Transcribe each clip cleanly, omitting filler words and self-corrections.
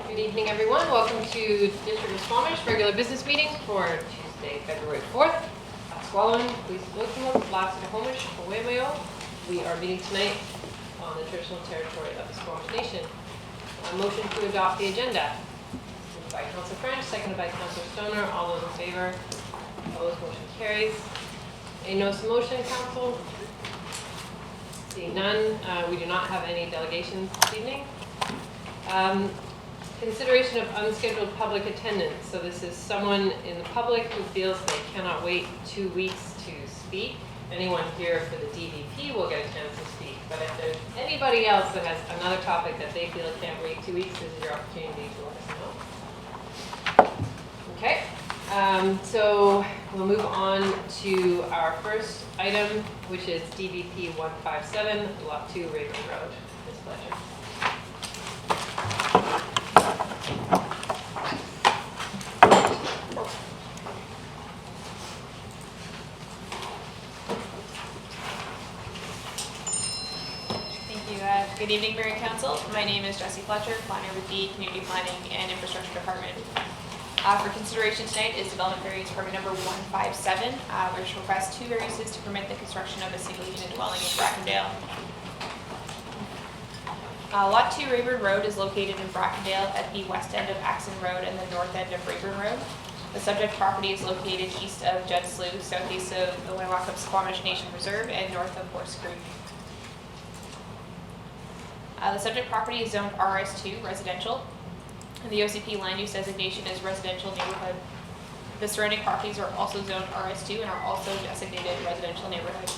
Good evening, everyone. Welcome to District of Squamish regular business meeting for Tuesday, February 4th. Squalin, Police Local, Last Homish, Owemayo. We are meeting tonight on the traditional territory of the Squamish Nation. A motion to adopt the agenda. Moved by Councillor French, seconded by Councillor Stoner. All those in favor? Opposed? Motion carries. A notice of motion, Council. Seeing none, we do not have any delegations this evening. Consideration of unscheduled public attendance. So this is someone in the public who feels they cannot wait 2 weeks to speak. Anyone here for the DVP will get a chance to speak. But if there's anybody else that has another topic that they feel can't wait 2 weeks, this is your opportunity to let us know. Okay, so we'll move on to our first item, which is DVP 157, Lot 2, Raven Road. Ms. Fletcher. Good evening, Mayor and Council. My name is Jessie Fletcher, planner with the Community Planning and Infrastructure Department. For consideration tonight is development variance permit number 157, which requests 2 variances to permit the construction of a single unit dwelling in Brackendale. Lot 2 Rayburn Road is located in Brackendale at the west end of Axon Road and the north end of Rayburn Road. The subject property is located east of Judd Slough, southeast of the Winnewaccop Squamish Nation Reserve, and north of Horse Creek. The subject property is zoned RS2 residential, and the OCP land use designation is residential neighborhood. The surrounding properties are also zoned RS2 and are also designated residential neighborhood.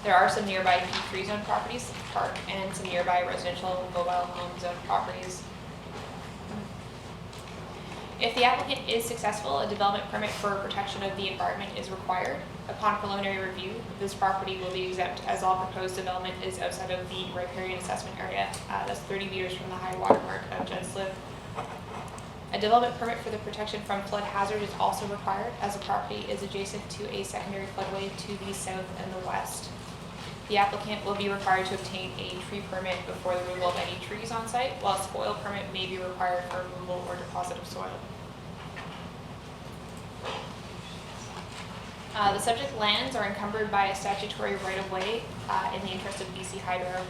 There are some nearby P3 zone properties, park, and some nearby residential mobile home zone properties. If the applicant is successful, a development permit for protection of the environment is required. Upon preliminary review, this property will be exempt as all proposed development is outside of the riparian assessment area. That's 30 meters from the high water mark of Judd Slough. A development permit for the protection from flood hazard is also required, as the property is adjacent to a secondary floodway to the south and the west. The applicant will be required to obtain a tree permit before the removal of any trees on site, while a spoil permit may be required for removal or deposit of soil. The subject lands are encumbered by a statutory right-of-way in the interest of BC Hydro.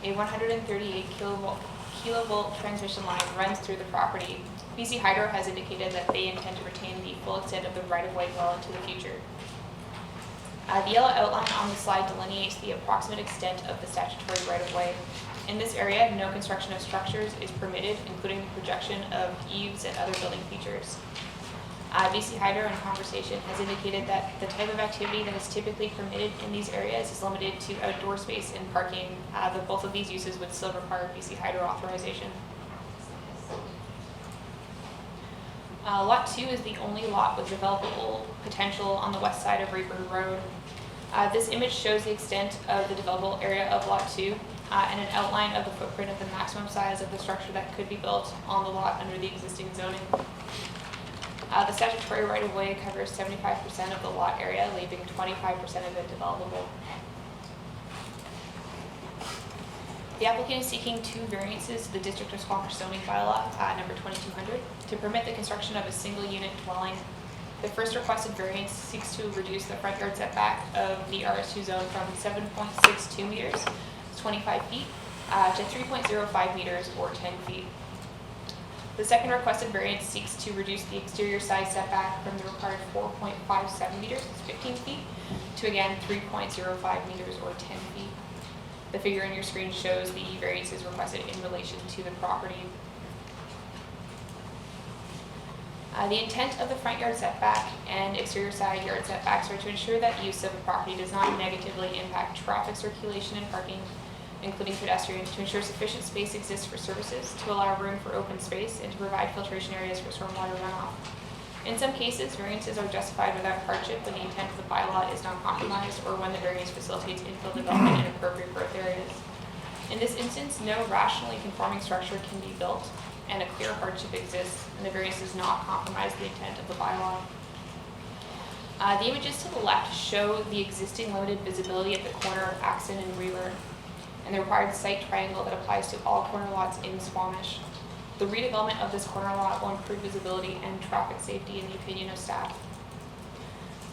A 138 kilovolt transmission line runs through the property. BC Hydro has indicated that they intend to retain the full extent of the right-of-way well into the future. The yellow outline on the slide delineates the approximate extent of the statutory right-of-way. In this area, no construction of structures is permitted, including the projection of eaves and other building features. BC Hydro in conversation has indicated that the type of activity that is typically permitted in these areas is limited to outdoor space and parking, but both of these uses would still require BC Hydro authorization. Lot 2 is the only lot with developable potential on the west side of Rayburn Road. This image shows the extent of the developable area of Lot 2 and an outline of the footprint of the maximum size of the structure that could be built on the lot under the existing zoning. The statutory right-of-way covers 75% of the lot area, leaving 25% of it developable. The applicant is seeking 2 variances to the District of Squamish zoning bylaw, number 2200, to permit the construction of a single unit dwelling. The first requested variance seeks to reduce the front yard setback of the RS2 zone from 7.62 meters, 25 feet, to 3.05 meters, or 10 feet. The second requested variance seeks to reduce the exterior side setback from the required 4.57 meters, 15 feet, to again 3.05 meters, or 10 feet. The figure on your screen shows the variances requested in relation to the property. The intent of the front yard setback and exterior side yard setbacks are to ensure that use of the property does not negatively impact traffic circulation and parking, including pedestrians, to ensure sufficient space exists for services, to allow room for open space, and to provide filtration areas for stormwater runoff. In some cases, variances are justified without hardship when the intent of the bylaw is not compromised or when the variance facilitates infill development in appropriate growth areas. In this instance, no rationally conforming structure can be built, and a clear hardship exists, and the variance does not compromise the intent of the bylaw. The images to the left show the existing limited visibility at the corner of Axon and Rayburn, and the required site triangle that applies to all corner lots in Squamish. The redevelopment of this corner lot will improve visibility and traffic safety in the opinion of staff.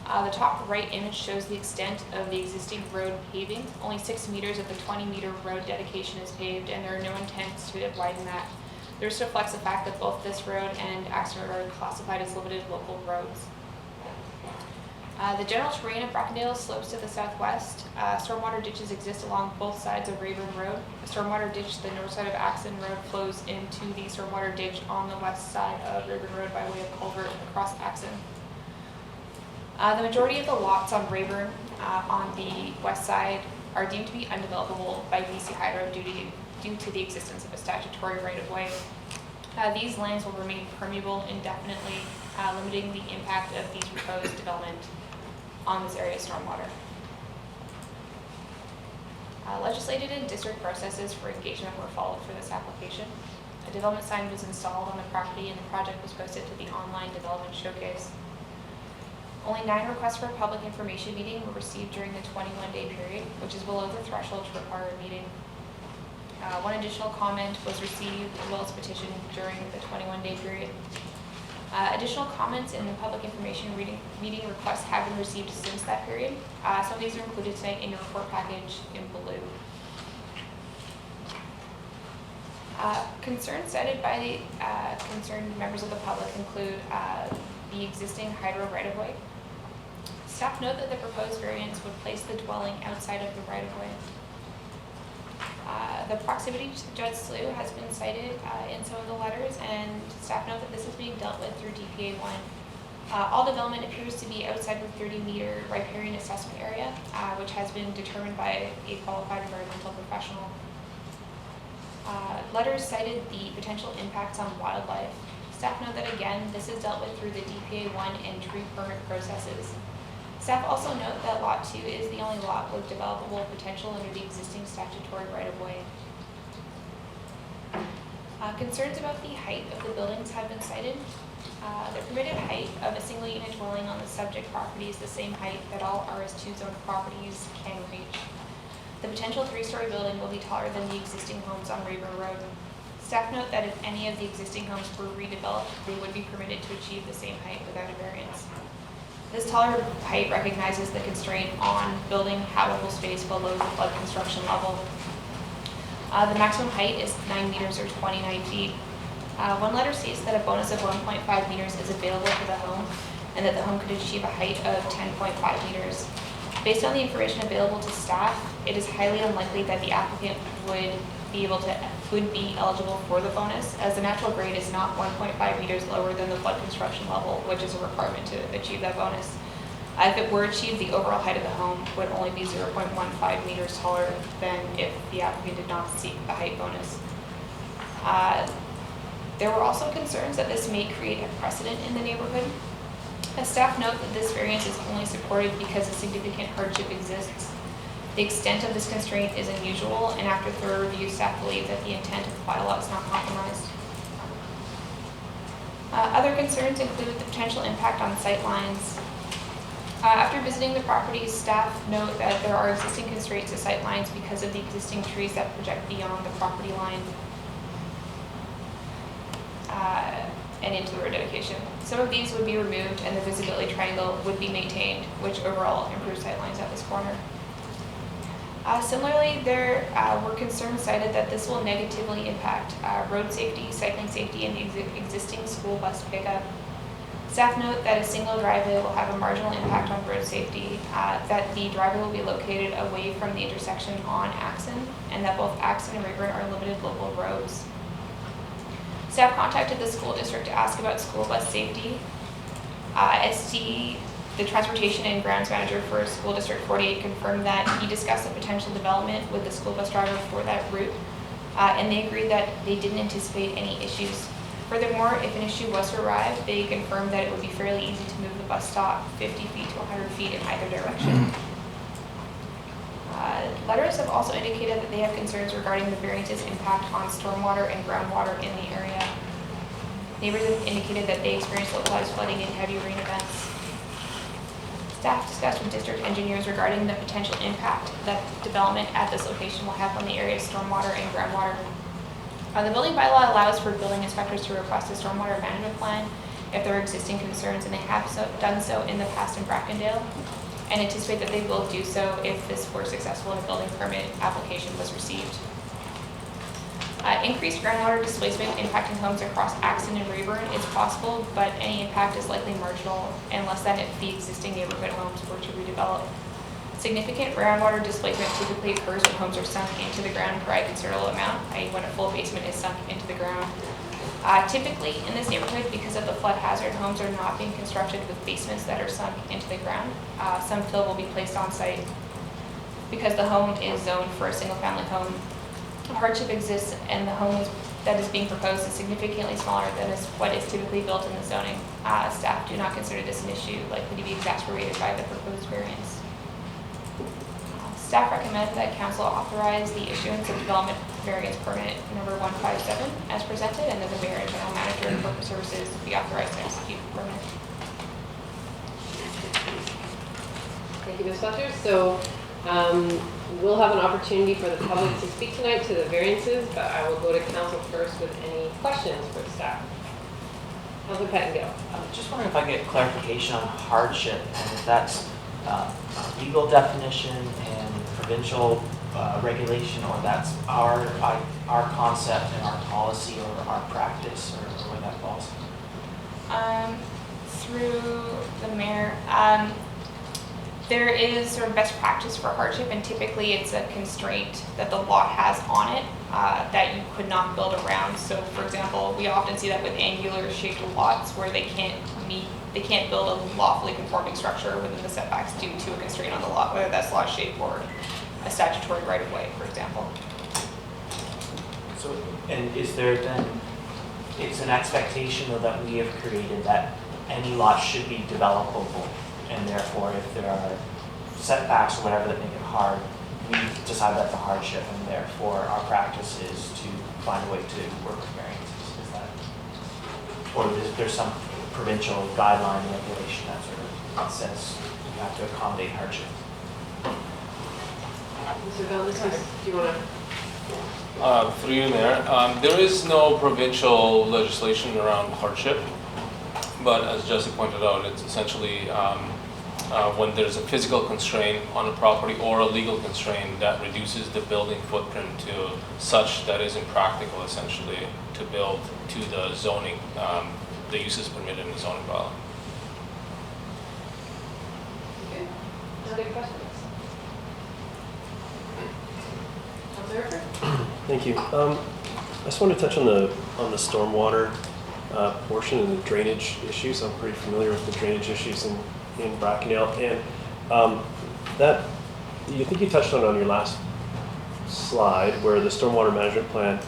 The top right image shows the extent of the existing road paving. Only 6 meters of the 20-meter road dedication is paved, and there are no intents to widen that. This reflects the fact that both this road and Axon Road are classified as limited local roads. The general terrain of Brackendale slopes to the southwest. Stormwater ditches exist along both sides of Rayburn Road. A stormwater ditch to the north side of Axon Road flows into the stormwater ditch on the west side of Rayburn Road by way of culvert across Axon. The majority of the lots on Rayburn on the west side are deemed to be undevelopable by BC Hydro due to the existence of a statutory right-of-way. These lands will remain permeable indefinitely, limiting the impact of these proposed development on this area's stormwater. Legislated and district processes for engagement were followed for this application. A development sign was installed on the property and the project was posted to the online development showcase. Only 9 requests for a public information meeting were received during the 21-day period, which is below the threshold to require a meeting. 1 additional comment was received as well as petition during the 21-day period. Additional comments in the public information meeting requests have been received since that period. Some of these are included tonight in your report package in blue. Concerns cited by the concerned members of the public include the existing hydro right-of-way. Staff note that the proposed variance would place the dwelling outside of the right-of-way. The proximity to Judd Slough has been cited in some of the letters, and staff note that this is being dealt with through DPA 1. All development appears to be outside the 30-meter riparian assessment area, which has been determined by a qualified environmental professional. Letters cited the potential impacts on wildlife. Staff note that again, this is dealt with through the DPA 1 and tree permit processes. Staff also note that Lot 2 is the only lot with developable potential under the existing statutory right-of-way. Concerns about the height of the buildings have been cited. The permitted height of a single-unit dwelling on the subject property is the same height that all RS2 zone properties can reach. The potential 3-story building will be taller than the existing homes on Rayburn Road. Staff note that if any of the existing homes were redeveloped, they would be permitted to achieve the same height without a variance. This taller height recognizes the constraint on building habitable space below the flood construction level. The maximum height is 9 meters or 29 feet. One letter states that a bonus of 1.5 meters is available for the home and that the home could achieve a height of 10.5 meters. Based on the information available to staff, it is highly unlikely that the applicant would be eligible for the bonus, as the natural grade is not 1.5 meters lower than the flood construction level, which is a requirement to achieve that bonus. If it were achieved, the overall height of the home would only be 0.15 meters taller than if the applicant did not seek the height bonus. There were also concerns that this may create a precedent in the neighborhood. As staff note that this variance is only supported because a significant hardship exists. The extent of this constraint is unusual, and after thorough review, staff believe that the intent of the bylaw is not compromised. Other concerns include the potential impact on sight lines. After visiting the properties, staff note that there are existing constraints to sight lines because of the existing trees that project beyond the property line and into the road dedication. Some of these would be removed and the visibility triangle would be maintained, which overall improves sight lines at this corner. Similarly, there were concerns cited that this will negatively impact road safety, cycling safety, and the existing school bus pickup. Staff note that a single driveway will have a marginal impact on road safety, that the driveway will be located away from the intersection on Axon, and that both Axon and Rayburn are limited local roads. Staff contacted the school district to ask about school bus safety. SD, the transportation and grounds manager for School District 48, confirmed that he discussed the potential development with the school bus driver for that route, and they agreed that they didn't anticipate any issues. Furthermore, if an issue was to arise, they confirmed that it would be fairly easy to move the bus stop 50 feet to 100 feet in either direction. Letters have also indicated that they have concerns regarding the variance's impact on stormwater and groundwater in the area. Neighbors have indicated that they experienced localized flooding and heavy rain events. Staff discussed with district engineers regarding the potential impact that development at this location will have on the area's stormwater and groundwater. The building bylaw allows for building inspectors to request a stormwater management plan if there are existing concerns, and they have done so in the past in Brackendale, and anticipate that they will do so if this were successful and a building permit application was received. Increased groundwater displacement impacting homes across Axon and Rayburn is possible, but any impact is likely marginal unless that if the existing neighborhood homes were to redevelop. Significant groundwater displacement typically occurs when homes are sunk into the ground for a considerable amount, i.e. when a full basement is sunk into the ground. Typically in this neighborhood, because of the flood hazard, homes are not being constructed with basements that are sunk into the ground. Some fill will be placed on site. Because the home is zoned for a single family home, hardship exists, and the home that is being proposed is significantly smaller than what is typically built in the zoning. Staff do not consider this an issue likely to be exacerbated by the proposed variance. Staff recommend that council authorize the issuance of development variance permit number 157 as presented, and that the mayor and general manager of corporate services be authorized to execute the permit. Thank you, Ms. Fletcher. So we'll have an opportunity for the public to speak tonight to the variances, but I will go to council first with any questions for staff. Councilor Pettingill. I'm just wondering if I get clarification on hardship, and if that's a legal definition and provincial regulation, or that's our concept and our policy or our practice, or where that falls. Through the mayor, there is sort of best practice for hardship, and typically it's a constraint that the lot has on it that you could not build around. So for example, we often see that with angular shaped lots where they can't build a lawfully conforming structure within the setbacks due to a constraint on the lot, whether that's lot shape or a statutory right of way, for example. So, and is there then, it's an expectation though that we have created that any lot should be developable, and therefore if there are setbacks or whatever that make it hard, we decide that's a hardship, and therefore our practice is to find a way to work with variances. Is that, or is there some provincial guideline regulation that sort of says you have to accommodate hardship? Mr. Valdez, do you want to? Through you, Mayor. There is no provincial legislation around hardship, but as Jesse pointed out, it's essentially when there's a physical constraint on a property or a legal constraint that reduces the building footprint to such that is impractical, essentially, to build to the zoning, the uses permitted in the zoning bylaw. Okay. Other questions? Thank you. I just want to touch on the stormwater portion and the drainage issues. I'm pretty familiar with the drainage issues in Brackendale, and that you think you touched on your last slide where the stormwater management plan,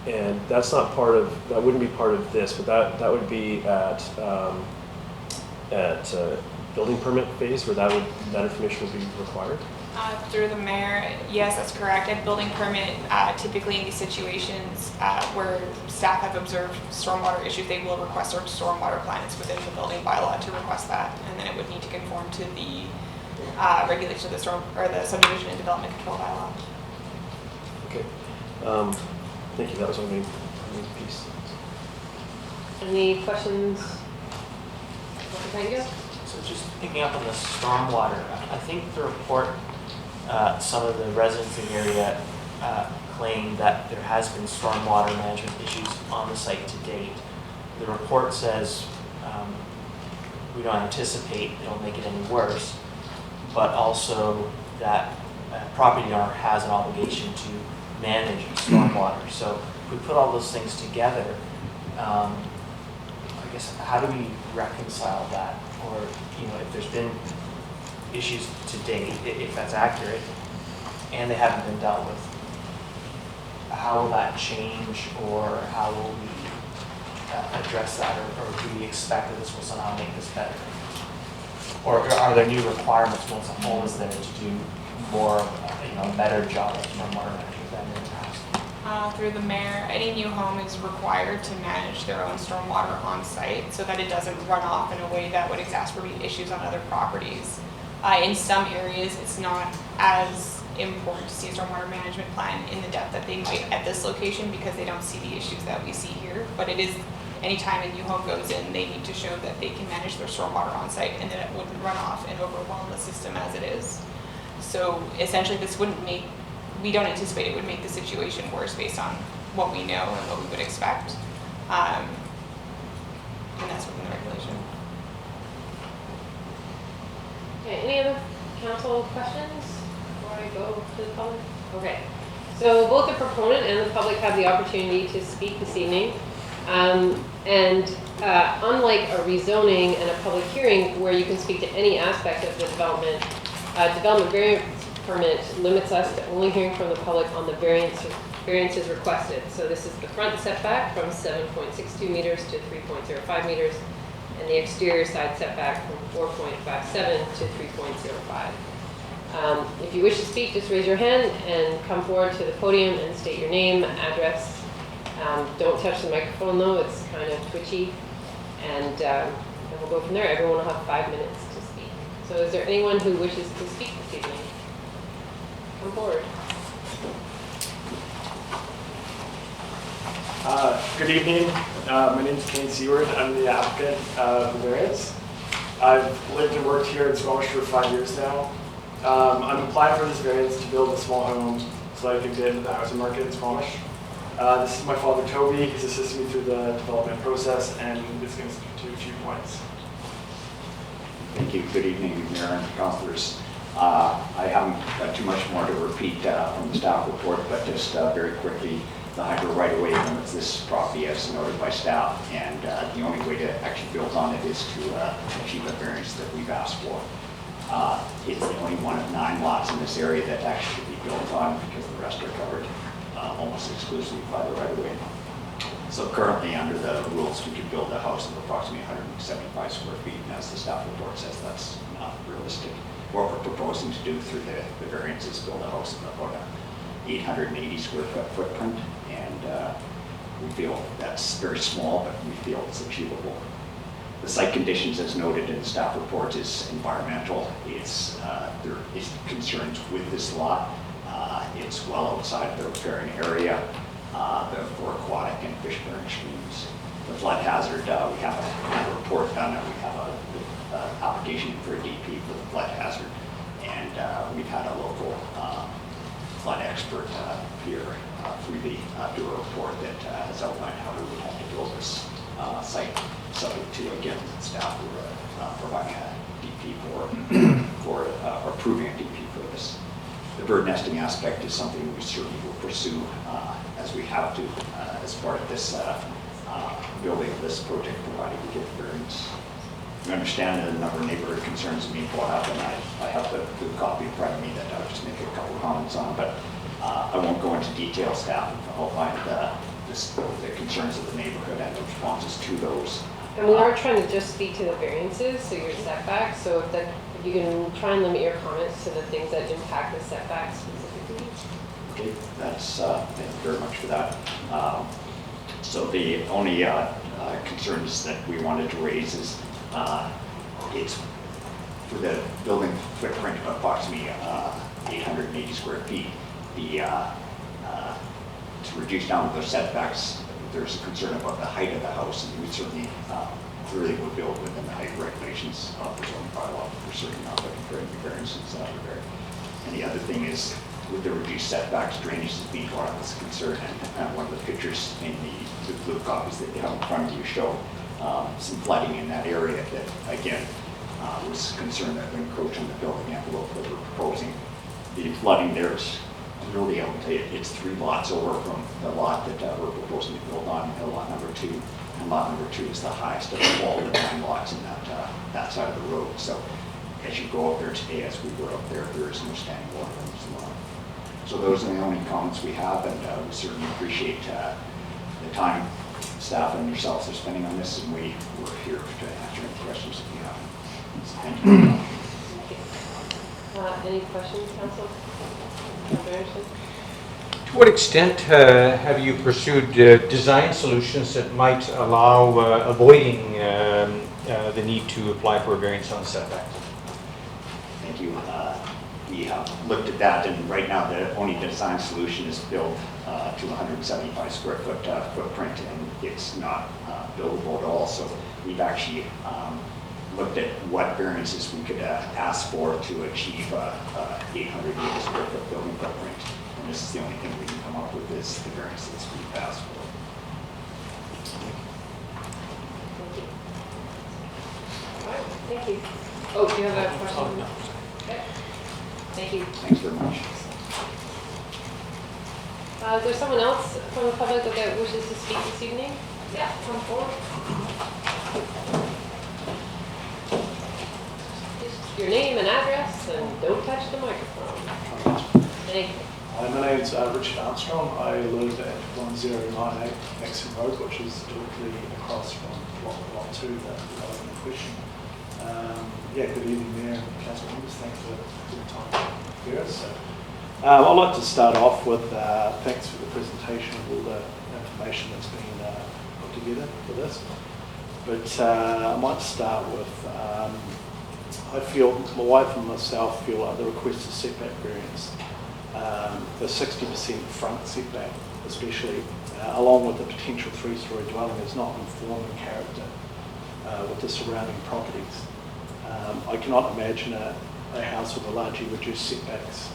and that's not part of, that wouldn't be part of this, but that would be at building permit phase where that information would be required. Through the mayor, yes, that's correct. At building permit, typically in these situations where staff have observed stormwater issues, they will request a stormwater plan. It's within the building bylaw to request that, and then it would need to conform to the regulation of the subdivision and development control bylaw. Okay. Thank you. That was my main piece. Any questions? Dr. Pettingill? So just picking up on the stormwater, I think the report, some of the residents in the area claim that there has been stormwater management issues on the site to date. The report says we don't anticipate it'll make it any worse, but also that property owner has an obligation to manage stormwater. So if we put all those things together, I guess how do we reconcile that? Or, you know, if there's been issues to date, if that's accurate, and they haven't been dealt with, how will that change, or how will we address that, or do we expect that this will somehow make this better? Or are there new requirements once a home is there to do more, a better job of stormwater management than in the past? Through the mayor, any new home is required to manage their own stormwater on site so that it doesn't run off in a way that would exacerbate issues on other properties. In some areas, it's not as important to see a stormwater management plan in the depth that they might at this location because they don't see the issues that we see here. But it is, anytime a new home goes in, they need to show that they can manage their stormwater on site and that it wouldn't run off and overwhelm the system as it is. So essentially this wouldn't make, we don't anticipate it would make the situation worse based on what we know and what we would expect. And that's within the regulation. Okay, any other council questions before I go to the public? Okay, so both the proponent and the public have the opportunity to speak this evening. Unlike a rezoning and a public hearing where you can speak to any aspect of the development, development variance permit limits us to only hearing from the public on the variances requested. So this is the front setback from 7.62 meters to 3.05 meters, and the exterior side setback from 4.57 to 3.05. If you wish to speak, just raise your hand and come forward to the podium and state your name, address. Don't touch the microphone though, it's kind of twitchy. And we'll go from there. Everyone will have 5 minutes to speak. So is there anyone who wishes to speak this evening? Come forward. Good evening. My name is Kane Seward. I'm the applicant of the variance. I've lived and worked here in Squamish for 5 years now. I'm applying for this variance to build a small home so I can get into the housing market in Squamish. This is my father, Toby. He's assisting me through the development process and is going to speak to a few points. Thank you. Good evening, Mayor and councilors. I haven't got too much more to repeat from the staff report, but just very quickly, the hydro right-of-way limits this property as noted by staff, and the only way to actually build on it is to achieve a variance that we've asked for. It's the only one of 9 lots in this area that actually can be built on because the rest are covered almost exclusively by the right-of-way. So currently, under the rules, we could build a house of approximately 175 square feet, and as the staff report says, that's not realistic. What we're proposing to do through the variance is build a house of about an 880 square foot footprint, and we feel that's very small, but we feel it's achievable. The site conditions, as noted in the staff report, is environmental. There is concerns with this lot. It's well outside of the riparian area for aquatic and fish-bearing streams. The flood hazard, we have a report done, and we have an application for a DP for the flood hazard, and we've had a local flood expert here through the do a report that has outlined how we would have to build this site, subject to, again, staff who are providing a DP for approving a DP for this. The bird nesting aspect is something we certainly will pursue as we have to as part of this building of this project, provided we get the variance. We understand that a number of neighborhood concerns are being brought up, and I have the copy in front of me that I'll just make a couple of comments on, but I won't go into detail. Staff have outlined the concerns of the neighborhood and the responses to those. And we are trying to just speak to the variances, so your setbacks. So if you can try and limit your comments to the things that impact the setbacks specifically. Okay, that's thank you very much for that. So the only concerns that we wanted to raise is it's for the building footprint of approximately 880 square feet. To reduce down those setbacks, there's a concern about the height of the house, and we certainly clearly would build within the height regulations of the zoning bylaw. We're certainly not looking for any variances in that regard. And the other thing is, with the reduced setbacks, drainage is being brought up as a concern, and one of the pictures in the blue copies that you have in front of you show some flooding in that area that, again, was concerned that would encroach on the building envelope that we're proposing. The flooding there is really, it's 3 lots over from the lot that we're proposing to build on, lot number 2. And lot number 2 is the highest of all the 9 lots in that side of the road. So as you go up there today, as we were up there, there is no standing water in this lot. So those are the only comments we have, and we certainly appreciate the time staff and yourselves are spending on this, and we're here to answer any questions if you have. So thank you. Any questions, Council? To what extent have you pursued design solutions that might allow avoiding the need to apply for a variance on setbacks? Thank you. We we looked at that, and right now the only design solution is built to 175 square foot footprint, and it's not buildable at all. So we've actually looked at what variances we could ask for to achieve 880 square foot building footprint. And this is the only thing we can come up with is the variances we've asked for. All right, thank you. Oh, do you have a question? No. Okay. Thank you. Thanks very much. Is there someone else from the public that wishes to speak this evening? Yeah, come forward. Just your name and address, and don't touch the microphone. Thank you. Hi, my name is Richard Armstrong. I live at 1098 Exon Road, which is directly across from lot 2, the development in question. Yeah, good evening, Mayor and Council members. Thanks for your time here. So, I'd like to start off with thanks for the presentation of all the information that's been put together for this. But I might start with, I feel, my wife and myself feel like the requested setback variance, the 60% front setback especially, along with the potential 3-story dwelling, is not uniform in character with the surrounding properties. I cannot imagine a house with a largely reduced setbacks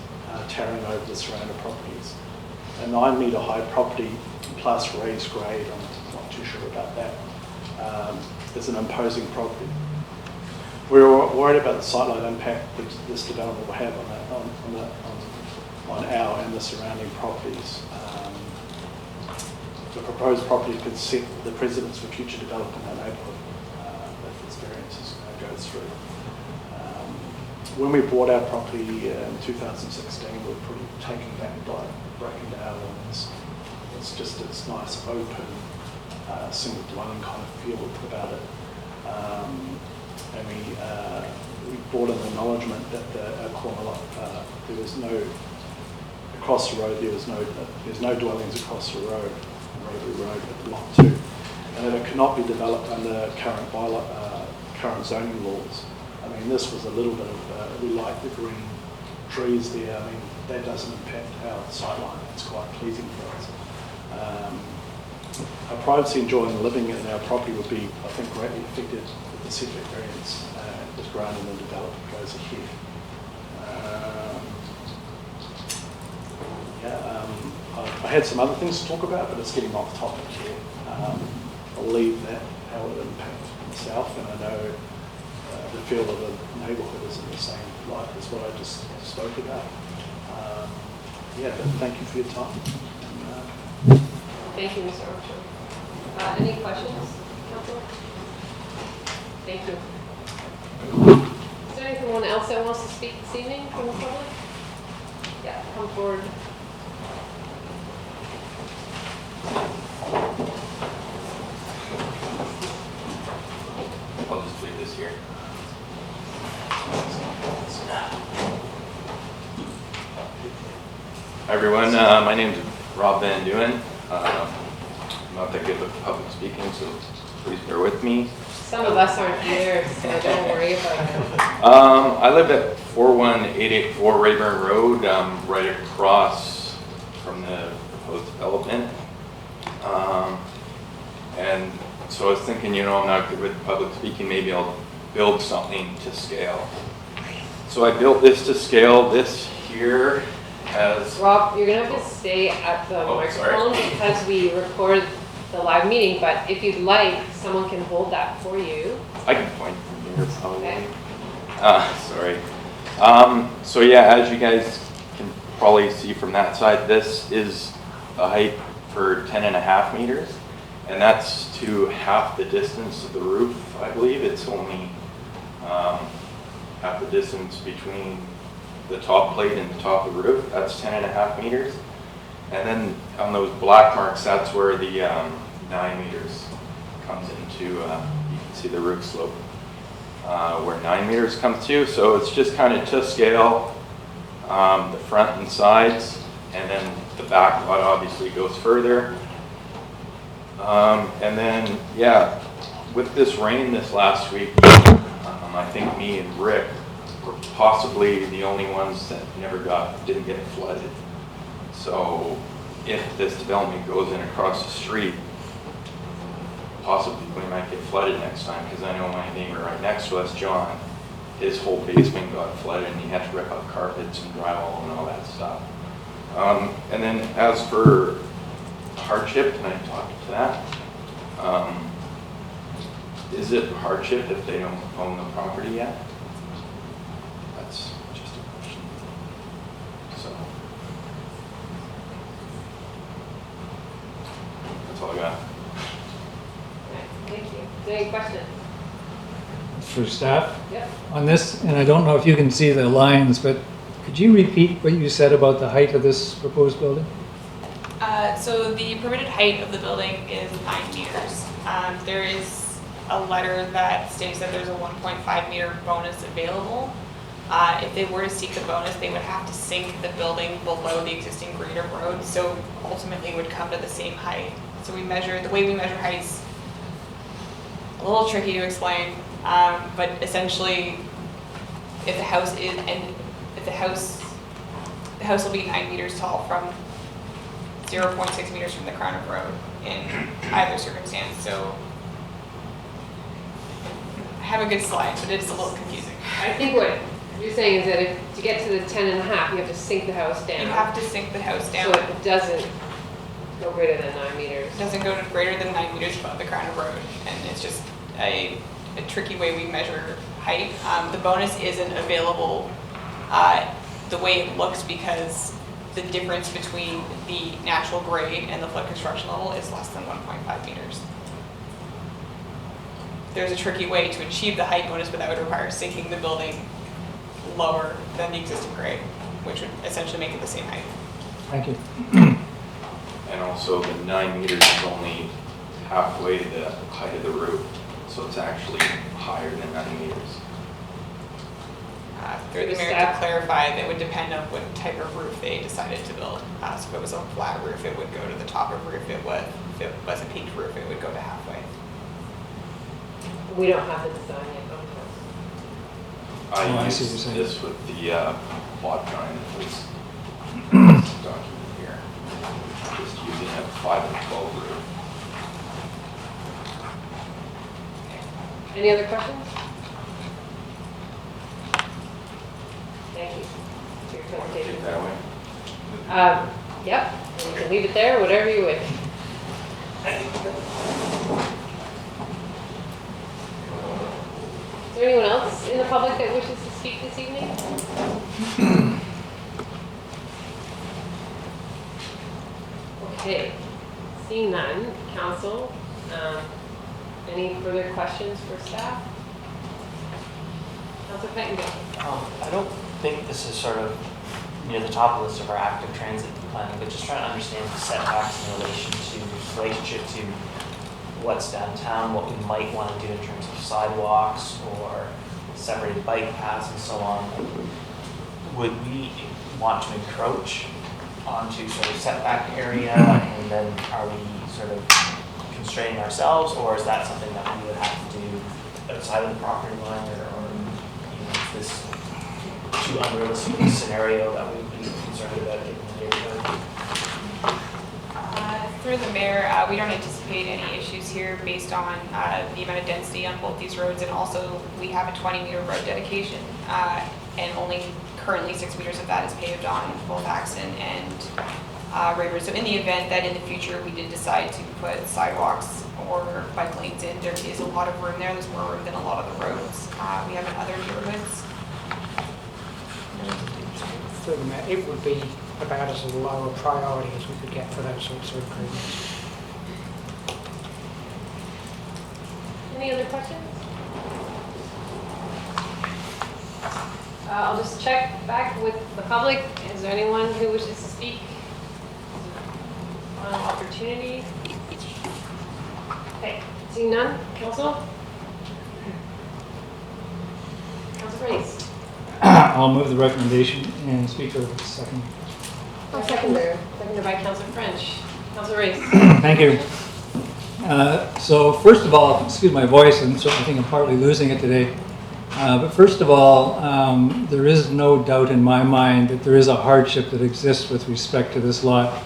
towering over the surrounding properties. A 9-metre high property plus raised grade, I'm not too sure about that, is an imposing property. We're worried about the sightline impact that this development will have on our and the surrounding properties. The proposed property could set the precedence for future development in our neighbourhood if this variance goes through. When we bought our property in 2016, we were pretty taken back by breaking down, and it's nice open single dwelling kind of feel about it. And we brought an acknowledgement that the corner lot, there was no, across the road, there's no dwellings across the road, Rotary Road at lot 2, and that it cannot be developed under current zoning laws. I mean, this was a little bit of, we like the green trees there. I mean, that doesn't impact our sightline. It's quite pleasing for us. Our privacy enjoying living in our property would be, I think, greatly affected if the setback variance is granted and the development goes ahead. I had some other things to talk about, but it's getting off topic here. I'll leave that, how it would impact myself, and I know the feel of the neighbourhood is in the same light as what I just spoke about. Yeah, but thank you for your time. Thank you, Mr. Armstrong. Any questions, Council? Thank you. Is there anyone else that wants to speak this evening from the public? Yeah, come forward. I'll just leave this here. Hi everyone, my name is Rob Van Duyn. I'm not that good with public speaking, so please bear with me. Some of us aren't here, so don't worry about it. I live at 41884 Rayburn Road, right across from the proposed development. And so I was thinking, you know, I'm not good with public speaking, maybe I'll build something to scale. So I built this to scale. This here has... Rob, you're gonna have to stay at the microphone because we record the live meeting, but if you'd like, someone can hold that for you. I can point from here probably. Okay. Sorry. So yeah, as you guys can probably see from that side, this is a height for 10.5 meters. And that's to half the distance of the roof, I believe. It's only half the distance between the top plate and the top of the roof. That's 10.5 meters. And then on those black marks, that's where the 9 meters comes into, you can see the roof slope, where 9 meters comes to. So it's just kind of to scale the front and sides, and then the back lot obviously goes further. And then, yeah, with this rain this last week, I think me and Rick we're possibly the only ones that didn't get flooded. So if this development goes in across the street, possibly we might get flooded next time, because I know my neighbor right next to us, John, his whole basement got flooded and he had to rip out carpets and drywall and all that stuff. And then as for hardship, can I talk to that? Is it hardship if they don't own the property yet? That's just a question. So, that's all I got. Okay, thank you. Is there any questions? For staff Yep. on this, and I don't know if you can see the lines, but could you repeat what you said about the height of this proposed building? So the permitted height of the building is 9 meters. There is a letter that states that there's a 1.5 meter bonus available. If they were to seek the bonus, they would have to sink the building below the existing grade of road, so ultimately would come to the same height. So the way we measure heights, a little tricky to explain, but essentially, if the house is, and if the house will be 9 meters tall from 0.6 meters from the crown of road in either circumstance. So I have a good slide, but it's a little confusing. I think what you're saying is that if, to get to the 10.5, you have to sink the house down. You have to sink the house down. So it doesn't go greater than 9 meters. It doesn't go to greater than 9 meters above the crown of road, and it's just a tricky way we measure height. The bonus isn't available the way it looks because the difference between the natural grade and the flood construction level is less than 1.5 meters. There's a tricky way to achieve the height bonus, but that would require sinking the building lower than the existing grade, which would essentially make it the same height. Thank you. And also the 9 meters is only halfway the height of the roof, so it's actually higher than 9 meters. Through the mayor to clarify, that would depend on what type of roof they decided to build. So if it was a flat roof, it would go to the top of the roof. If it was a peaked roof, it would go to halfway. We don't have the design yet. I I see what you're used saying. this with the plot drawing that was documented here. Just using a 5 and 12 roof. Any other questions? Thank you for your presentation. Get that way. Yep, and you can leave it there, whatever you wish. Is there anyone else in the public that wishes to speak this evening? Okay, seeing none, council, any further questions for staff? Councilor Pettingill. I don't think this is sort of near the top of the list of our active transit planning, but just trying to understand the setbacks in relationship to what's downtown, what we might want to do in terms of sidewalks or separated bike paths and so on. Would we want to encroach onto sort of setback area, and then are we sort of constraining ourselves, or is that something that we would have to do outside of the property line, or is this too unrealistic a scenario that we'd be concerned about given the neighborhood? Through the mayor, we don't anticipate any issues here based on the amount of density on both these roads, and also we have a 20-meter road dedication, and only currently 6 meters of that is paved on both Axon and Ray Road. So in the event that in the future we did decide to put sidewalks or bike lanes in, there is a lot of room there. There's more room than a lot of the roads we have in other neighborhoods. Through the mayor, it would be about as low a priority as we could get for those sorts of improvements. Any other questions? I'll just check back with the public. Is there anyone who wishes to speak? Final opportunity. Okay, seeing none, council? Councilor Race. I'll move the recommendation and speak for the second. Seconded by Councilor French. Councilor Race. Thank you. So first of all, excuse my voice, and certainly I think I'm partly losing it today. But first of all, there is no doubt in my mind that there is a hardship that exists with respect to this lot.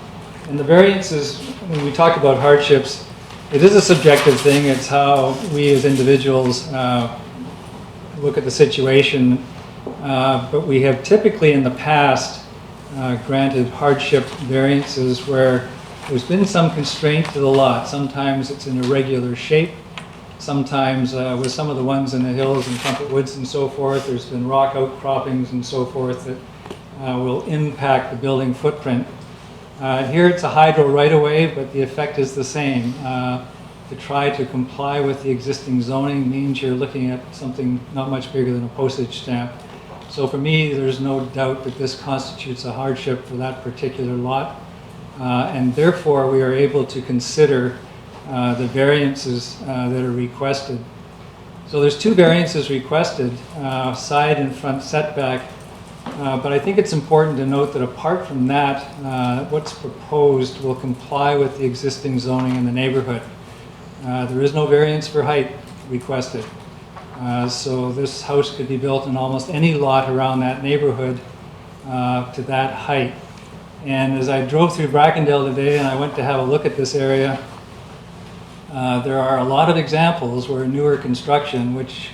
And the variances, when we talk about hardships, it is a subjective thing. It's how we as individuals look at the situation. But we have typically in the past granted hardship variances where there's been some constraint to the lot. Sometimes it's in irregular shape. Sometimes with some of the ones in the hills and Trumpet Woods and so forth, there's been rock outcroppings and so forth that will impact the building footprint. Here it's a hydro right-of-way, but the effect is the same. To try to comply with the existing zoning means you're looking at something not much bigger than a postage stamp. So for me, there's no doubt that this constitutes a hardship for that particular lot. And therefore, we are able to consider the variances that are requested. So there's two variances requested, side and front setback. But I think it's important to note that apart from that, what's proposed will comply with the existing zoning in the neighborhood. There is no variance for height requested. So this house could be built in almost any lot around that neighborhood to that height. And as I drove through Brackendale today and I went to have a look at this area, there are a lot of examples where newer construction, which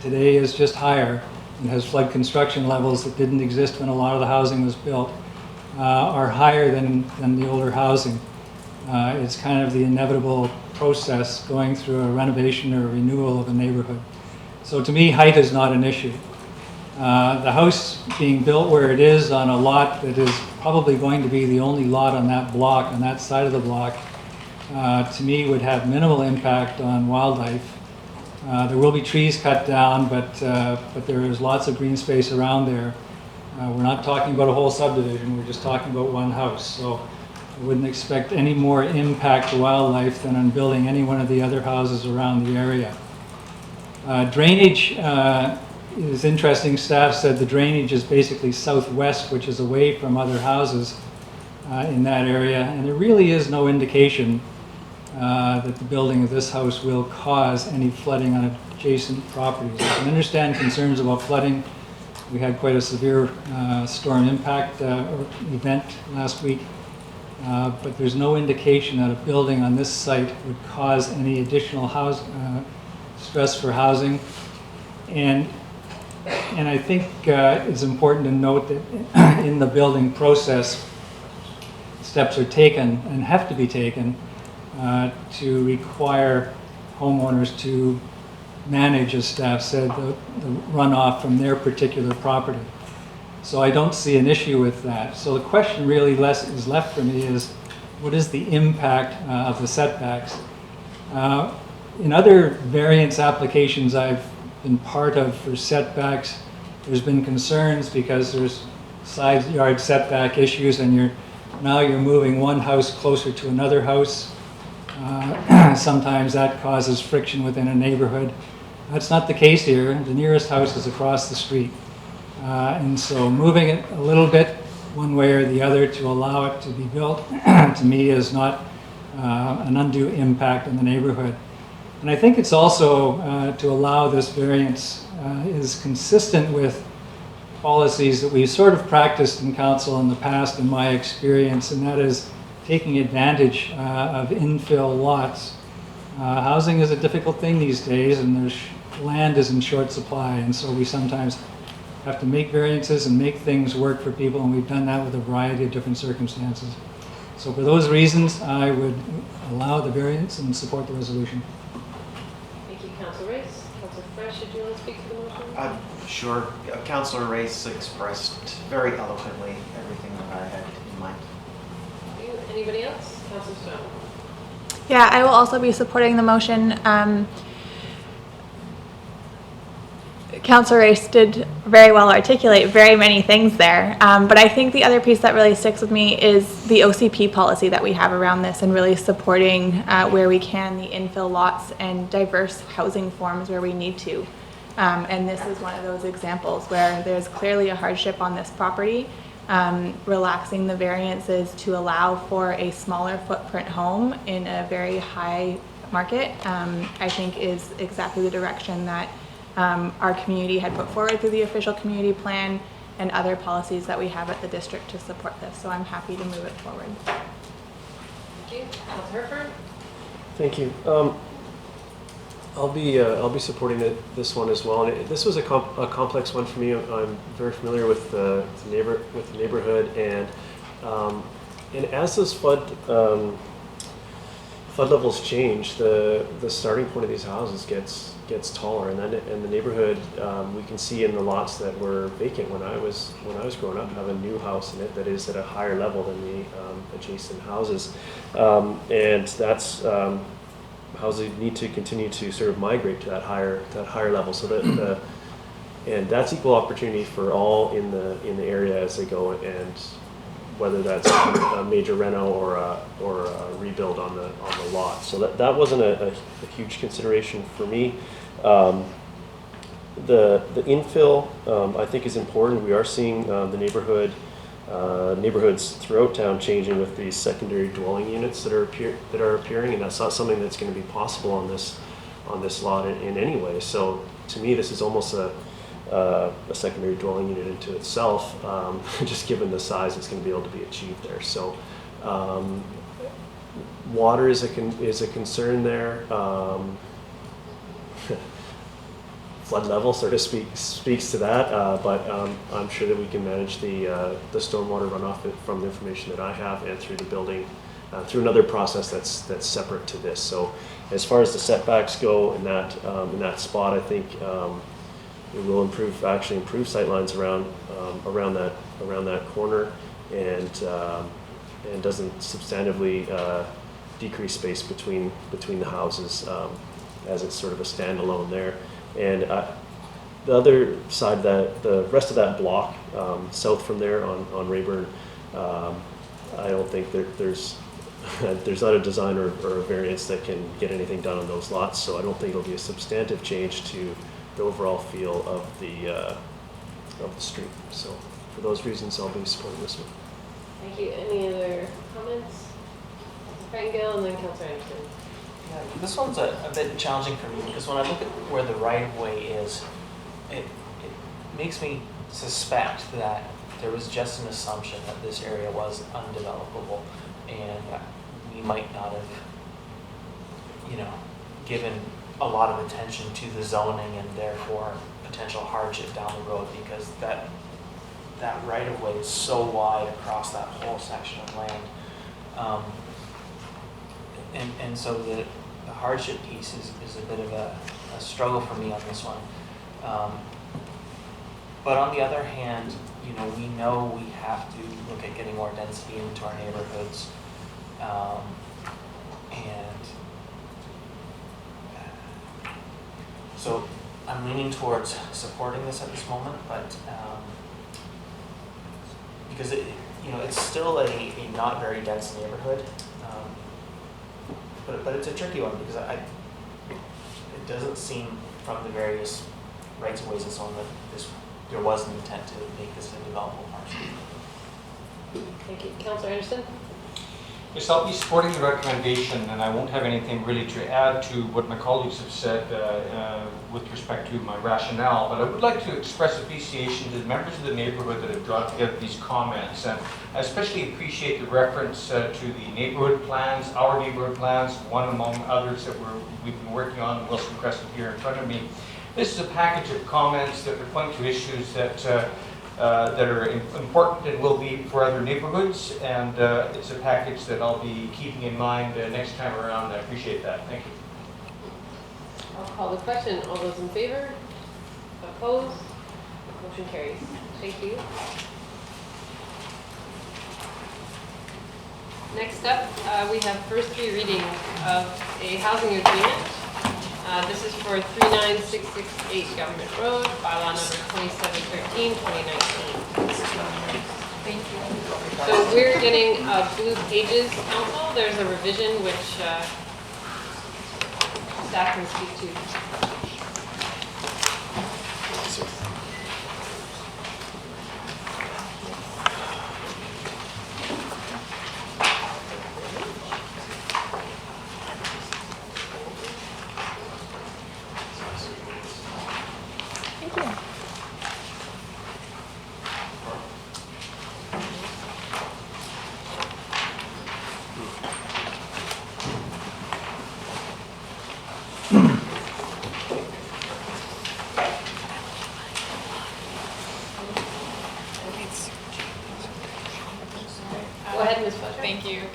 today is just higher and has flood construction levels that didn't exist when a lot of the housing was built, are higher than the older housing. It's kind of the inevitable process going through a renovation or a renewal of a neighborhood. So to me, height is not an issue. The house being built where it is on a lot that is probably going to be the only lot on that block, on that side of the block, to me would have minimal impact on wildlife. There will be trees cut down, but there is lots of green space around there. We're not talking about a whole subdivision, we're just talking about one house. So I wouldn't expect any more impact to wildlife than on building any one of the other houses around the area. Drainage is interesting. Staff said the drainage is basically southwest, which is away from other houses in that area. And there really is no indication that the building of this house will cause any flooding on adjacent properties. I can understand concerns about flooding. We had quite a severe storm impact event last week. But there's no indication that a building on this site would cause any additional stress for housing. And I think it's important to note that in the building process, steps are taken and have to be taken to require homeowners to manage, as staff said, the runoff from their particular property. So I don't see an issue with that. So the question really is left for me is, what is the impact of the setbacks? In other variance applications I've been part of for setbacks, there's been concerns because there's side yard setback issues and now you're moving one house closer to another house. Sometimes that causes friction within a neighborhood. That's not the case here. The nearest house is across the street. And so moving it a little bit one way or the other to allow it to be built, to me, is not an undue impact on the neighborhood. And I think it's also to allow this variance is consistent with policies that we've sort of practiced in council in the past, in my experience, and that is taking advantage of infill lots. Housing is a difficult thing these days, and land is in short supply, and so we sometimes have to make variances and make things work for people, and we've done that with a variety of different circumstances. So for those reasons, I would allow the variance and support the resolution. Thank you, Councilor Race. Councilor Fresh, did you want to speak to the motion? Sure. Councilor Race expressed very eloquently everything that I had in mind. Anybody else? Councilor Stone. Yeah, I will also be supporting the motion. Councilor Race did very well articulate very many things there, but I think the other piece that really sticks with me is the OCP policy that we have around this and really supporting where we can the infill lots and diverse housing forms where we need to. And this is one of those examples where there's clearly a hardship on this property. Relaxing the variances to allow for a smaller footprint home in a very high market, I think is exactly the direction that our community had put forward through the official community plan and other policies that we have at the district to support this. So I'm happy to move it forward. Thank you. Councilor Herford? Thank you. I'll be supporting this one as well. And this was a complex one for me. I'm very familiar with the neighborhood, and as those flood levels change, the starting point of these houses gets taller, and the neighborhood, we can see in the lots that were vacant when I was growing up, have a new house in it that is at a higher level than the adjacent houses, and that's houses need to continue to sort of migrate to that higher level, so that and that's equal opportunity for all in the area as they go, and whether that's a major reno or a rebuild on the lot. So that wasn't a huge consideration for me. The infill, I think, is important. We are seeing the neighborhoods throughout town changing with these secondary dwelling units that are appearing, and that's not something that's going to be possible on this lot in any way. So to me, this is almost a secondary dwelling unit into itself, just given the size it's going to be able to be achieved there. So water is a concern there. Flood level sort of speaks to that, but I'm sure that we can manage the stormwater runoff from the information that I have, and through the building, through another process that's separate to this. So as far as the setbacks go in that spot, I think it will improve sightlines around that corner, and doesn't substantively decrease space between the houses, as it's sort of a standalone there. And the other side, the rest of that block south from there on Rayburn, I don't think there's not a design or a variance that can get anything done on those lots. So I don't think it'll be a substantive change to the overall feel of the street. So for those reasons, I'll be supporting this one. Thank you. Any other comments? Councilor Pangil and then Councilor Anderson. Yeah, this one's a bit challenging for me, because when I look at where the right-of-way is, it makes me suspect that there was just an assumption that this area was undevelopable, and that we might not have, given a lot of attention to the zoning and therefore potential hardship down the road, because that right-of-way is so wide across that whole section of land. And so the hardship piece is a bit of a struggle for me on this one. But on the other hand, we know we have to look at getting more density into our neighborhoods. And so I'm leaning towards supporting this at this moment, but because it's still a not very dense neighborhood. But it's a tricky one, because it doesn't seem from the various rights of ways and so on that there was an intent to make this a developable parcel. Thank you. Councilor Anderson? Yes, I'll be supporting the recommendation, and I won't have anything really to add to what my colleagues have said with respect to my rationale, but I would like to express appreciation to the members of the neighborhood that have brought together these comments, and I especially appreciate the reference to the neighborhood plans, our neighborhood plans, one among others that we've been working on, Wilson Crescent here in front of me. This is a package of comments that point to issues that are important and will be for other neighborhoods, and it's a package that I'll be keeping in mind next time around. I appreciate that. Thank you. I'll call the question. All those in favor? Opposed? Motion carries. Thank you. Next up, we have first three readings of a housing agreement. This is for 39668 Government Road, bylaw number 2713, 2019. Thank you. So we're getting blue pages, council. There's a revision which staff can speak to.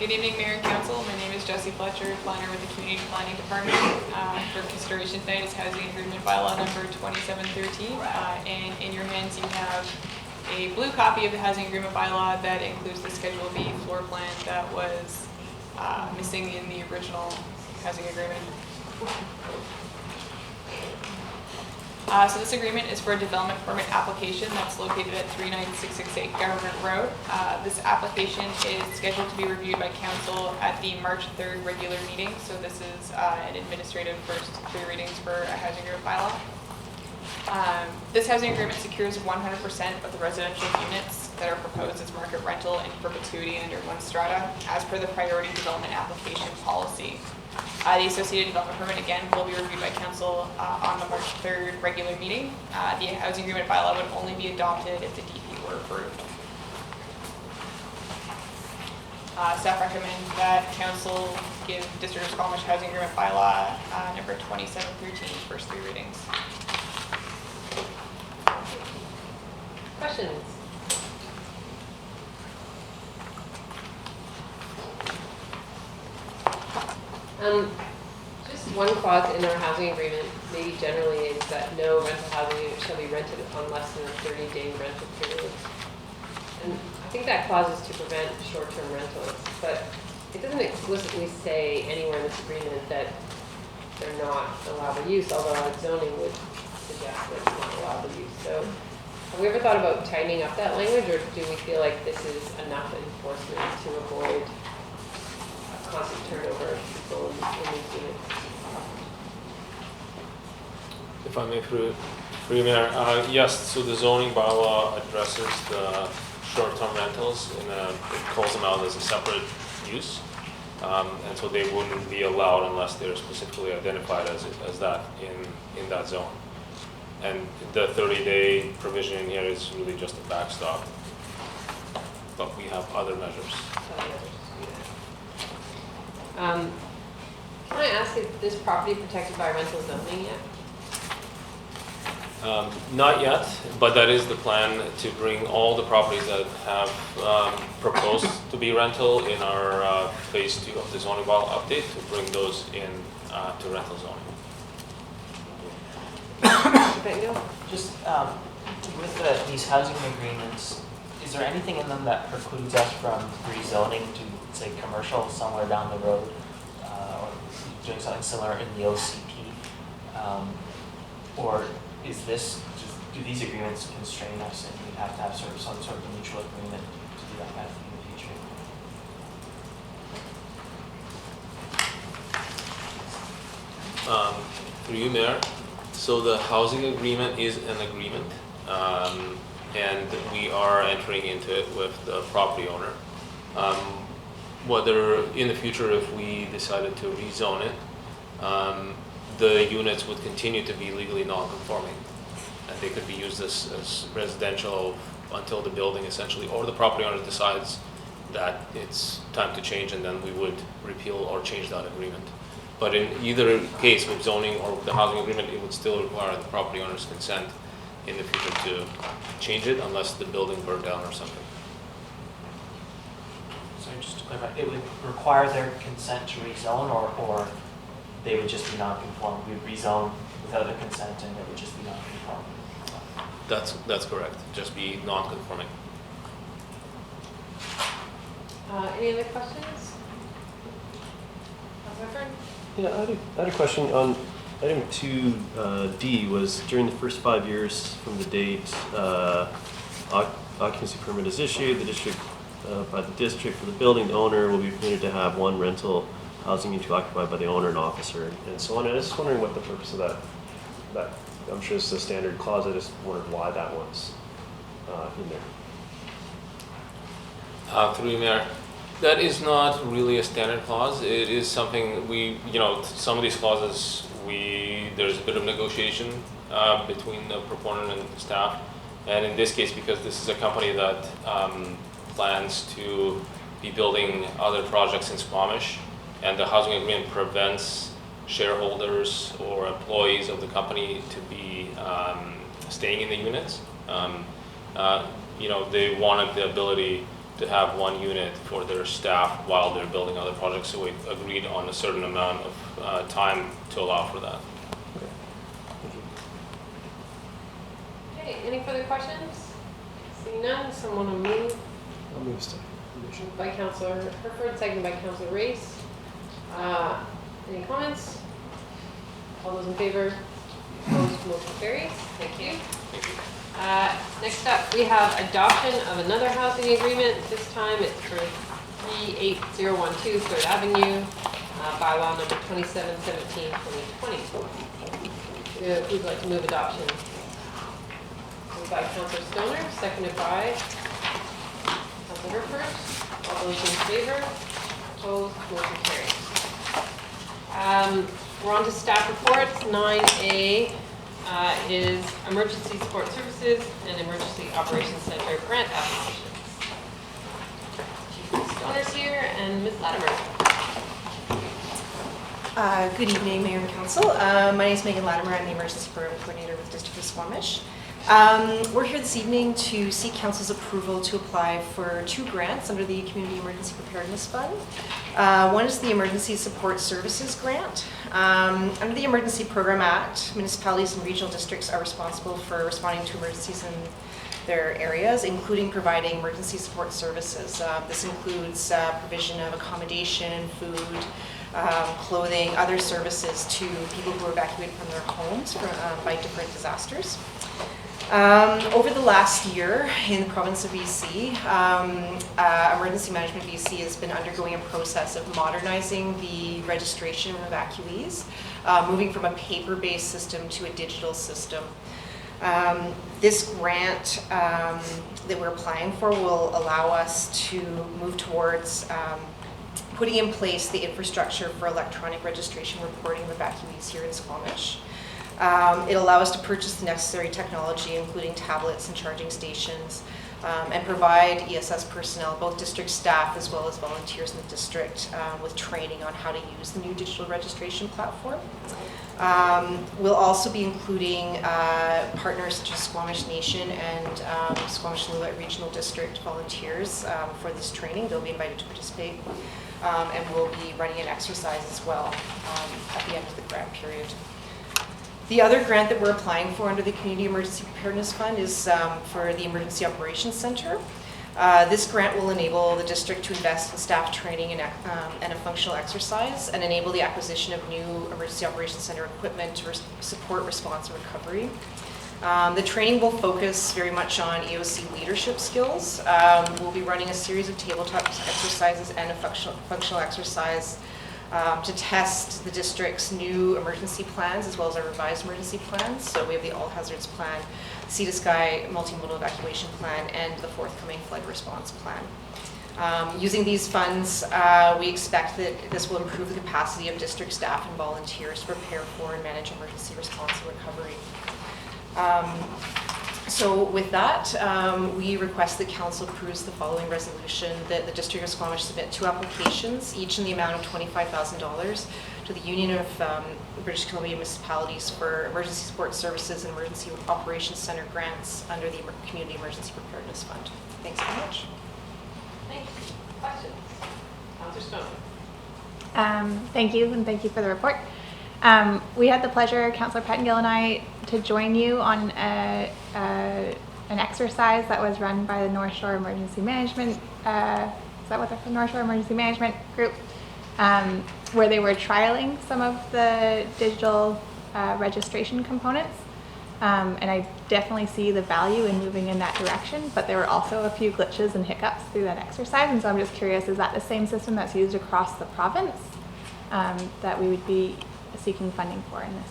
Good evening, Mayor and Council. My name is Jessie Fletcher, planner with the Community Planning Department. For consideration tonight is Housing Agreement Bylaw number 2713. And in your hands you have a blue copy of the Housing Agreement Bylaw that includes the Schedule B floor plan that was missing in the original housing agreement. So this agreement is for a development permit application that's located at 39668 Government Road. This application is scheduled to be reviewed by council at the March 3rd regular meeting. So this is an administrative first 3 readings for a housing agreement bylaw. This housing agreement secures 100% of the residential units that are proposed as market rental in perpetuity under one strata as per the priority development application policy. The associated development permit, again, will be reviewed by council on the March 3rd regular meeting. The housing agreement bylaw would only be adopted if the DP were approved. Staff recommend that council give District of Squamish housing agreement bylaw number 2713 first 3 readings. Questions? Just one clause in our housing agreement, maybe generally, is that no rental housing unit shall be rented on less than a 30-day rental period. And I think that clause is to prevent short-term rentals, but it doesn't explicitly say anywhere in this agreement that they're not allowable use, although our zoning would suggest that it's not allowable use. So have we ever thought about tightening up that language, or do we feel like this is enough enforcement to avoid constant turnover of people in these units? If I may, through you, Mayor, yes, so the zoning bylaw addresses the short-term rentals and it calls them out as a separate use. And so they wouldn't be allowed unless they're specifically identified as that in that zone. And the 30-day provision in here is really just a backstop. But we have other measures. Can I ask, is this property protected by rental zoning yet? Not yet, but that is the plan, to bring all the properties that have proposed to be rental in our phase 2 of the zoning bylaw update, to bring those in to rental zoning. Just with these housing agreements, is there anything in them that precludes us from rezoning to, say, commercial somewhere down the road, or doing something similar in the OCP? Or is this, do these agreements constrain us and we'd have to have some sort of mutual agreement to do that kind of thing in the future? Through you, Mayor. So the housing agreement is an agreement, and we are entering into it with the property owner. Whether in the future, if we decided to rezone it, the units would continue to be legally non-conforming, and they could be used as residential until the building essentially, or the property owner decides that it's time to change, and then we would repeal or change that agreement. But in either case, with zoning or with the housing agreement, it would still require the property owner's consent in the future to change it, unless the building burned down or something. So just to clarify, it would require their consent to rezone, or they would just be non-conforming? We'd rezone without their consent and it would just be non-conforming? That's correct, just be non-conforming. Any other questions? Councilor Fern? Yeah, I had a question on item 2D. Was during the first 5 years from the date occupancy permit is issued, the district by the district for the building, the owner will be permitted to have 1 rental housing unit occupied by the owner and officer, and so on. And I was just wondering what the purpose of that I'm sure it's a standard clause. I just wondered why that one's in there. Through you, Mayor. That is not really a standard clause. It is something some of these clauses, there's a bit of negotiation between the proponent and the staff. And in this case, because this is a company that plans to be building other projects in Squamish, and the housing agreement prevents shareholders or employees of the company to be staying in the units. They wanted the ability to have one unit for their staff while they're building other projects. So we agreed on a certain amount of time to allow for that. Okay, any further questions? Seeing none, someone will move. I'll move to condition. Moved by Councillor Herford, seconded by Councillor Race. Any comments? All those in favor? Opposed, motion carries. Thank you. Thank you. Next up, we have adoption of another housing agreement. This time it's for 38012 3rd Avenue, bylaw number 2717-2020. Who'd like to move adoption? Moved by Councillor Stoner, seconded by Councillor Herford. All those in favor? Opposed, motion carries. We're on to staff reports. 9A is emergency support services and emergency operations center grant applications. Chief Ms. Stoner's here and Ms. Latimer. Good evening, Mayor and Council. My name is Megan Latimer. I'm the Emergency Program Coordinator with the District of Squamish. We're here this evening to seek Council's approval to apply for 2 grants under the Community Emergency Preparedness Fund. One is the Emergency Support Services Grant. Under the Emergency Program Act, municipalities and regional districts are responsible for responding to emergencies in their areas, including providing emergency support services. This includes provision of accommodation, food, clothing, other services to people who are evacuated from their homes by different disasters. Over the last year in the province of BC, Emergency Management BC has been undergoing a process of modernizing the registration of evacuees, moving from a paper-based system to a digital system. This grant that we're applying for will allow us to move towards putting in place the infrastructure for electronic registration reporting of evacuees here in Squamish. It'll allow us to purchase the necessary technology, including tablets and charging stations, and provide ESS personnel, both district staff as well as volunteers in the district, with training on how to use the new digital registration platform. We'll also be including partners such as Squamish Nation and Squamish and Lillooet Regional District volunteers for this training. They'll be invited to participate, and we'll be running an exercise as well at the end of the grant period. The other grant that we're applying for under the Community Emergency Preparedness Fund is for the Emergency Operations Center. This grant will enable the district to invest in staff training and a functional exercise and enable the acquisition of new Emergency Operations Center equipment to support response and recovery. The training will focus very much on EOC leadership skills. We'll be running a series of tabletop exercises and a functional exercise to test the district's new emergency plans as well as our revised emergency plans. So we have the All Hazards Plan, Sea to Sky Multimodal Evacuation Plan, and the forthcoming Flood Response Plan. Using these funds, we expect that this will improve the capacity of district staff and volunteers to prepare for and manage emergency response and recovery. So with that, we request that Council approves the following resolution, that the District of Squamish submit 2 applications, each in the amount of $25,000 to the Union of British Columbia Municipalities for Emergency Support Services and Emergency Operations Center grants under the Community Emergency Preparedness Fund. Thanks very much. Thanks. Questions? Councillor Stoner. Thank you, and thank you for the report. We had the pleasure, Councillor Pettengill and I, to join you on an exercise that was run by the North Shore Emergency Management, is that what the North Shore Emergency Management Group, where they were trialing some of the digital registration components. And I definitely see the value in moving in that direction, but there were also a few glitches and hiccups through that exercise, and so I'm just curious, is that the same system that's used across the province that we would be seeking funding for in this?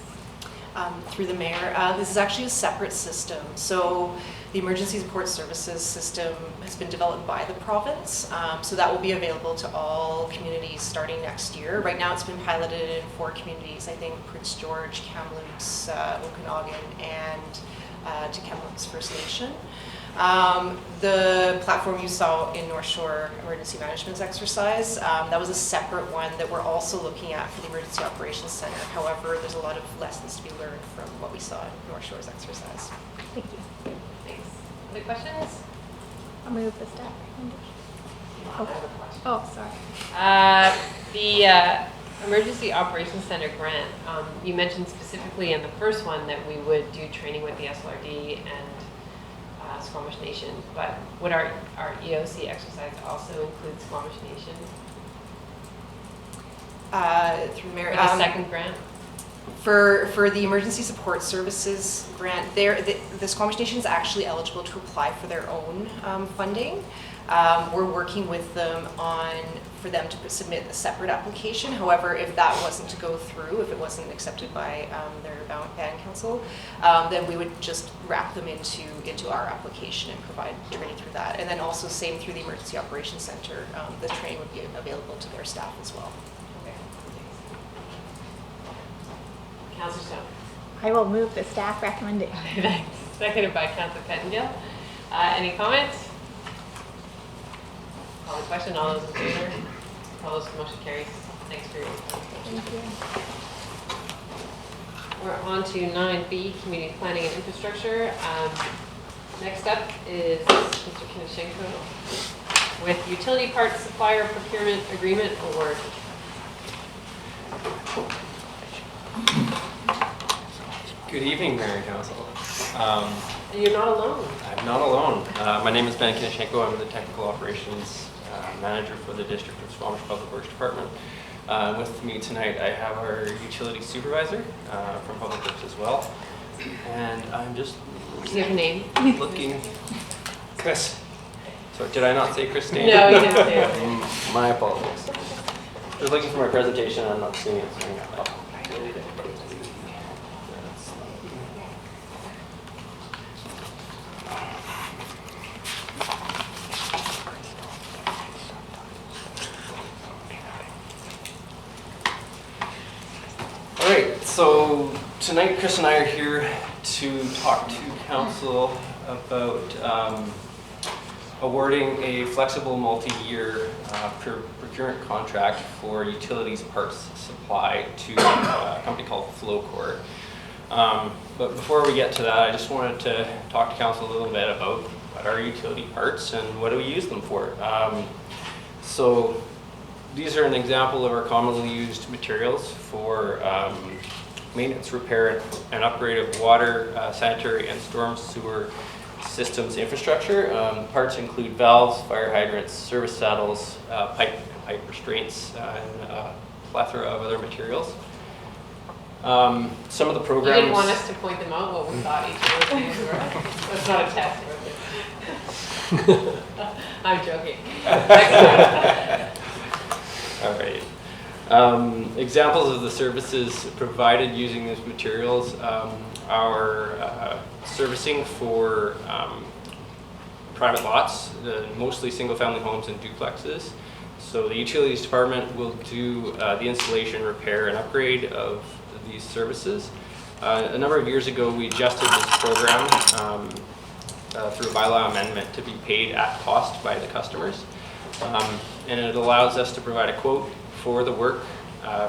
Through the mayor, this is actually a separate system. So the emergency support services system has been developed by the province, so that will be available to all communities starting next year. Right now it's been piloted in 4 communities, I think Prince George, Kamloops, Okanagan, and to Kamloops First Nation. The platform you saw in North Shore Emergency Management's exercise, that was a separate one that we're also looking at for the Emergency Operations Center. However, there's a lot of lessons to be learned from what we saw in North Shore's exercise. Thank you. Thanks. Other questions? I'll move the staff recommendation. Oh, sorry. The Emergency Operations Center grant, you mentioned specifically in the first one that we would do training with the SLRD and Squamish Nation, but would our EOC exercise also include Squamish Nation Through Mayor. for the second grant? For the Emergency Support Services grant, the Squamish Nation is actually eligible to apply for their own funding. We're working with them for them to submit a separate application. However, if that wasn't to go through, if it wasn't accepted by their band council, then we would just wrap them into our application and provide training through that. And then also same through the Emergency Operations Center, the training would be available to their staff as well. Okay. Councillor Stone. I will move the staff recommendation. Seconded by Councillor Pettengill. Any comments? Call the question. All those in favor? Opposed? Motion carries. Thanks for your Thank you. We're on to 9B, Community Planning and Infrastructure. Next up is Mr. Kinoshenko with Utility Parts Supplier Procurement Agreement Award. Good evening, Mayor and Council. And you're not alone. I'm not alone. My name is Ben Kinoshenko. I'm the Technical Operations Manager for the District of Squamish Public Works Department. With me tonight, I have our Utility Supervisor from Public Works as well. And I'm just Your name? looking. Chris. So did I not say Christine? No, you didn't say it. My apologies. Just looking for my presentation. I'm not seeing it. Oh. All right, so tonight Chris and I are here to talk to council about awarding a flexible multi-year procurement contract for utilities parts supply to a company called Flowcore. But before we get to that, I just wanted to talk to council a little bit about what are utility parts and what do we use them for. So these are an example of our commonly used materials for maintenance, repair, and upgrade of water, sanitary, and storm sewer systems infrastructure. Parts include valves, fire hydrants, service saddles, pipe restraints, and a plethora of other materials. Some of the programs... You didn't want us to point them out what we thought each of those things were. That's not a test. I'm joking. All right. Examples of the services provided using these materials are servicing for private lots, mostly single-family homes and duplexes. So the Utilities Department will do the installation, repair, and upgrade of these services. A number of years ago, we adjusted this program through a bylaw amendment to be paid at cost by the customers. And it allows us to provide a quote for the work,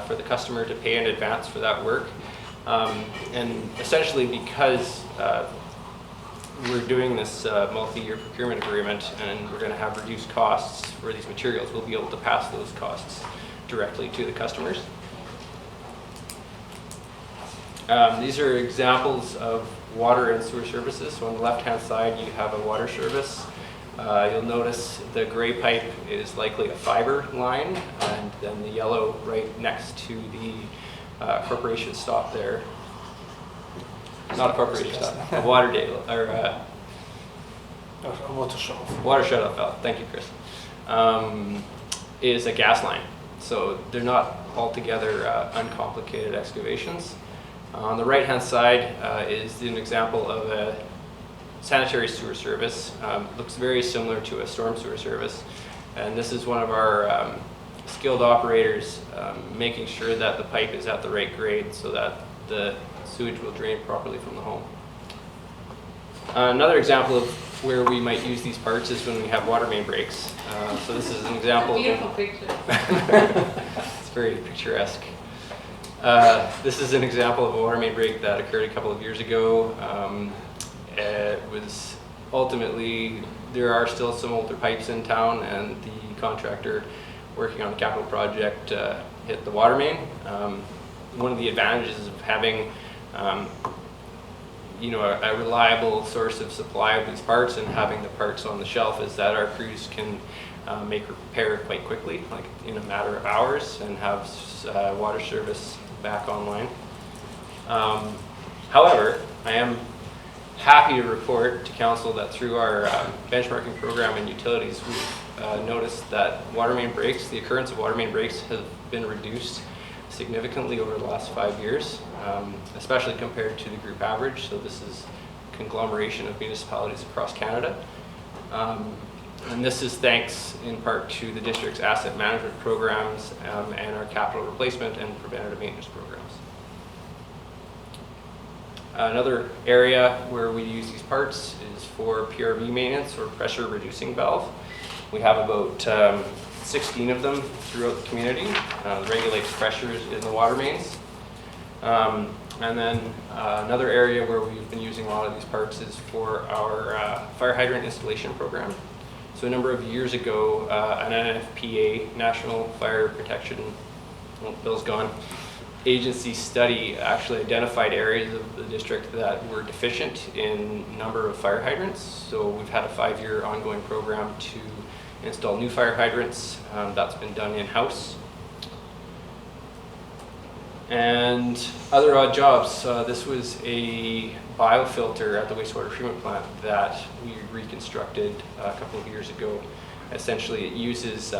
for the customer to pay in advance for that work. And essentially because we're doing this multi-year procurement agreement and we're going to have reduced costs for these materials, we'll be able to pass those costs directly to the customers. These are examples of water and sewer services. So on the left-hand side, you have a water service. You'll notice the gray pipe is likely a fiber line, and then the yellow right next to the corporation stop there. Not a corporation stop, a water water shut-off. Water shut-off valve. Thank you, Chris. Is a gas line. So they're not altogether uncomplicated excavations. On the right-hand side is an example of a sanitary sewer service. Looks very similar to a storm sewer service. And this is one of our skilled operators making sure that the pipe is at the right grade so that the sewage will drain properly from the home. Another example of where we might use these parts is when we have water main breaks. So this is an example. Beautiful picture. It's very picturesque. This is an example of a water main break that occurred a couple of years ago. It was ultimately There are still some older pipes in town, and the contractor working on the capital project hit the water main. One of the advantages of having a reliable source of supply of these parts and having the parts on the shelf is that our crews can make repair quite quickly, like in a matter of hours, and have water service back online. However, I am happy to report to council that through our benchmarking program in utilities, we've noticed that water main breaks, the occurrence of water main breaks, has been reduced significantly over the last 5 years, especially compared to the group average. So this is a conglomeration of municipalities across Canada. And this is thanks in part to the district's asset management programs and our capital replacement and preventative maintenance programs. Another area where we use these parts is for PRV maintenance, or pressure reducing valve. We have about 16 of them throughout the community. Regulates pressures in the water mains. And then another area where we've been using a lot of these parts is for our fire hydrant installation program. So a number of years ago, an NFPA, National Fire Protection, well, Bill's gone, agency study actually identified areas of the district that were deficient in number of fire hydrants. So we've had a 5-year ongoing program to install new fire hydrants. That's been done in-house. And other odd jobs. This was a biofilter at the wastewater treatment plant that we reconstructed a couple of years ago. Essentially, it uses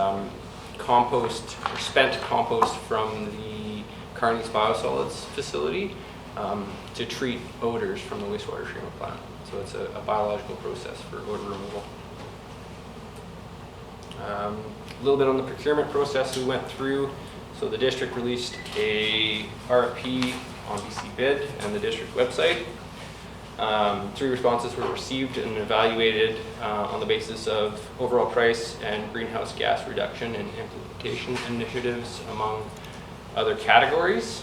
compost, or spent compost from the Kearney's Biosolids facility to treat odors from the wastewater treatment plant. So it's a biological process for odor removal. A little bit on the procurement process we went through. So the district released a RFP on BC Bid and the district website. 3 responses were received and evaluated on the basis of overall price and greenhouse gas reduction and implementation initiatives, among other categories.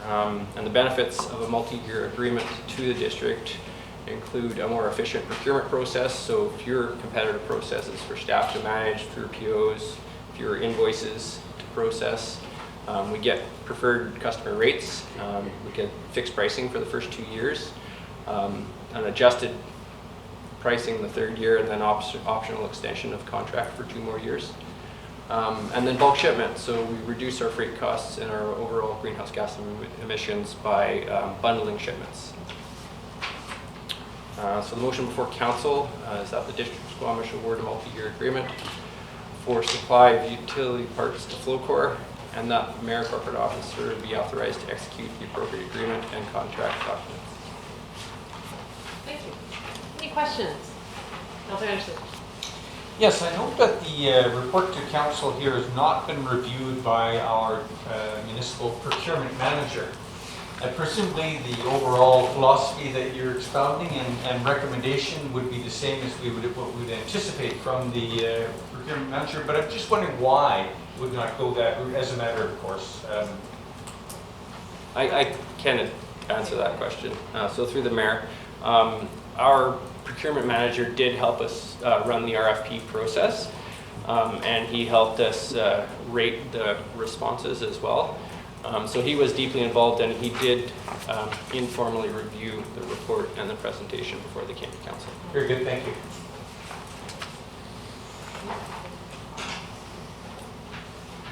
And the benefits of a multi-year agreement to the district include a more efficient procurement process, so fewer competitive processes for staff to manage, fewer POs, fewer invoices to process. We get preferred customer rates. We get fixed pricing for the first 2 years, an adjusted pricing the 3rd year, and then optional extension of contract for 2 more years. And then bulk shipment. So we reduce our freight costs and our overall greenhouse gas emissions by bundling shipments. So the motion before council is that the District of Squamish award a multi-year agreement for supply of utility parts to Flowcor, and that the Mayor Corporate Officer be authorized to execute the appropriate agreement and contract documents. Thank you. Any questions? Councilor Anderson. Yes, I note that the report to council here has not been reviewed by our municipal procurement manager. Presumably the overall philosophy that you're expounding and recommendation would be the same as what we would anticipate from the procurement manager, but I'm just wondering why it would not go that route as a matter of course. I can answer that question. So through the mayor, our procurement manager did help us run the RFP process, and he helped us rate the responses as well. So he was deeply involved, and he did informally review the report and the presentation before they came to council. Very good, thank you.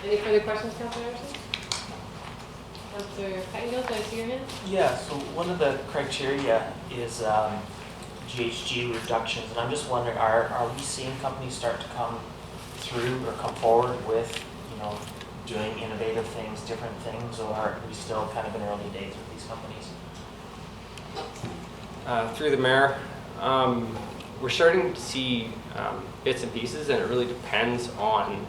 Any further questions, Councilor Anderson? Councilor Pettingill, did I see your hand? Yeah, so one of the criteria is GHG reductions, and I'm just wondering, are we seeing companies start to come through or come forward with, doing innovative things, different things, or are we still kind of in early days with these companies? Through the mayor, we're starting to see bits and pieces, and it really depends on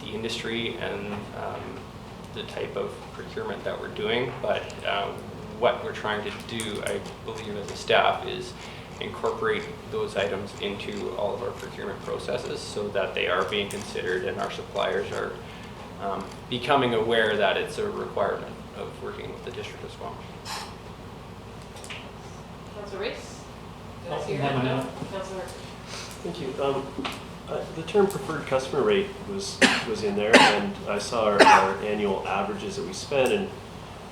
the industry and the type of procurement that we're doing. But what we're trying to do, I believe as a staff, is incorporate those items into all of our procurement processes so that they are being considered and our suppliers are becoming aware that it's a requirement of working with the District of Squamish. Councilor Reese? Did I see your hand? No. Councilor Thank you. The term preferred customer rate was in there, and I saw our annual averages that we spent and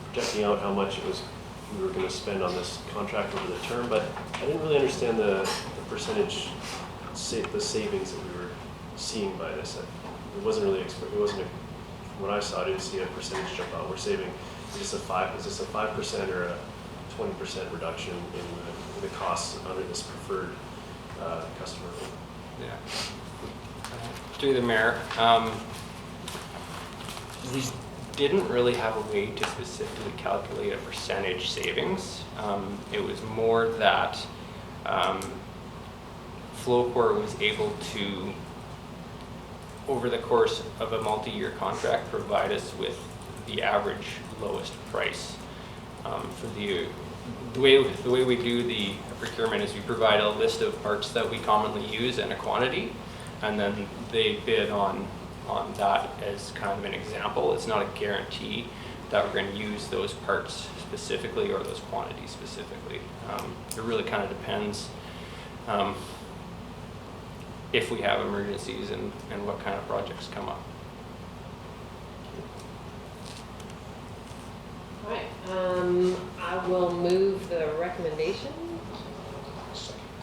projecting out how much we were going to spend on this contract over the term, but I didn't really understand the percentage, the savings that we were seeing by this. It wasn't really, from what I saw, I didn't see a percentage jump out. We're saving, is this a 5% or a 20% reduction in the costs under this preferred customer rate? Yeah. Through the mayor, we didn't really have a way to specifically calculate a percentage savings. It was more that Flowcore was able to, over the course of a multi-year contract, provide us with the average lowest price. For the way we do the procurement is we provide a list of parts that we commonly use and a quantity, and then they bid on that as kind of an example. It's not a guarantee that we're going to use those parts specifically or those quantities specifically. It really kind of depends if we have emergencies and what kind of projects come up. All right, I will move the recommendation.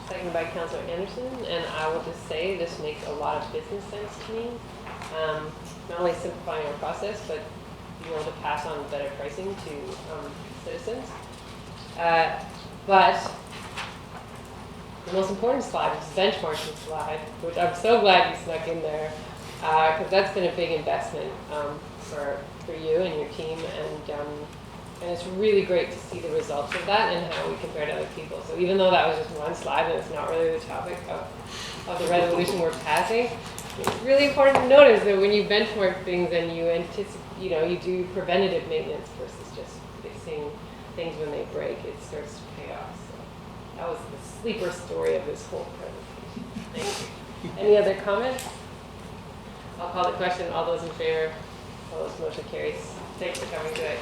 Seconded by Councillor Anderson, and I will just say this makes a lot of business sense to me. Not only simplifying our process, but being able to pass on better pricing to citizens. But the most important slide is the benchmarking slide, which I'm so glad you snuck in there, because that's been a big investment for you and your team, and it's really great to see the results of that and how we compare to other people. So even though that was just one slide and it's not really the topic of the resolution we're passing, it's really important to notice that when you benchmark things and you anticipate, you do preventative maintenance versus just fixing things when they break, it starts to pay off. So that was the sleeper story of this whole presentation. Thank you. Any other comments? I'll call the question. All those in favor? Opposed? Motion carries. Thanks for coming today.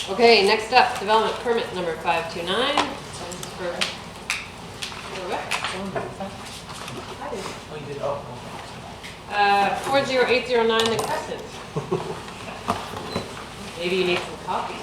Okay, next up, development permit number 529. This is for Oh, you did? Oh. 40809 The Crescent. Maybe you need some coffee.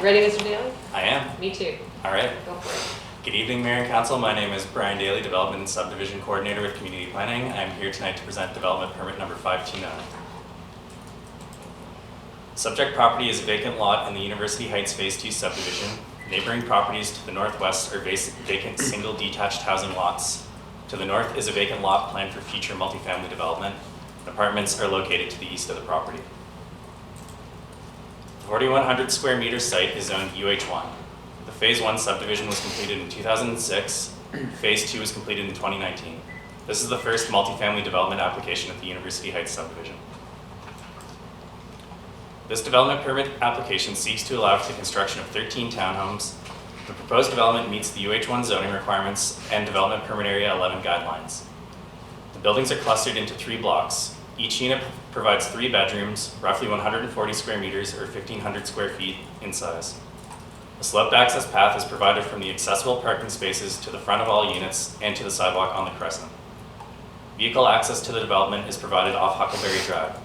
Ready, Mr. Daly? I am. Me too. All right. Go for it. Good evening, Mayor and Council. My name is Brian Daly, Development and Subdivision Coordinator with Community Planning. I'm here tonight to present development permit number 529. Subject property is a vacant lot in the University Heights Phase 2 subdivision. Neighboring properties to the northwest are vacant single detached housing lots. To the north is a vacant lot planned for future multifamily development. Apartments are located to the east of the property. The 4,100 square meter site is zoned UH1. The Phase 1 subdivision was completed in 2006. Phase 2 was completed in 2019. This is the first multifamily development application at the University Heights subdivision. This development permit application seeks to allow for the construction of 13 townhomes. The proposed development meets the UH1 zoning requirements and development permit area 11 guidelines. The buildings are clustered into 3 blocks. Each unit provides 3 bedrooms, roughly 140 square meters or 1,500 square feet in size. A sloped access path is provided from the accessible parking spaces to the front of all units and to the sidewalk on the Crescent. Vehicle access to the development is provided off Huckleberry Drive.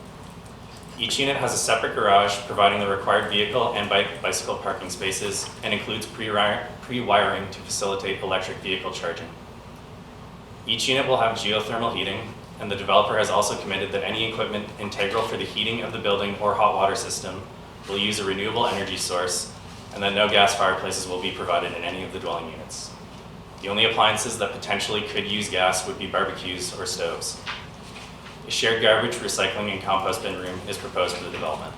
Each unit has a separate garage providing the required vehicle and bicycle parking spaces and includes pre-wiring to facilitate electric vehicle charging. Each unit will have geothermal heating, and the developer has also committed that any equipment integral for the heating of the building or hot water system will use a renewable energy source, and that no gas fireplaces will be provided in any of the dwelling units. The only appliances that potentially could use gas would be barbecues or stoves. A shared garbage, recycling, and compost bin room is proposed for the development.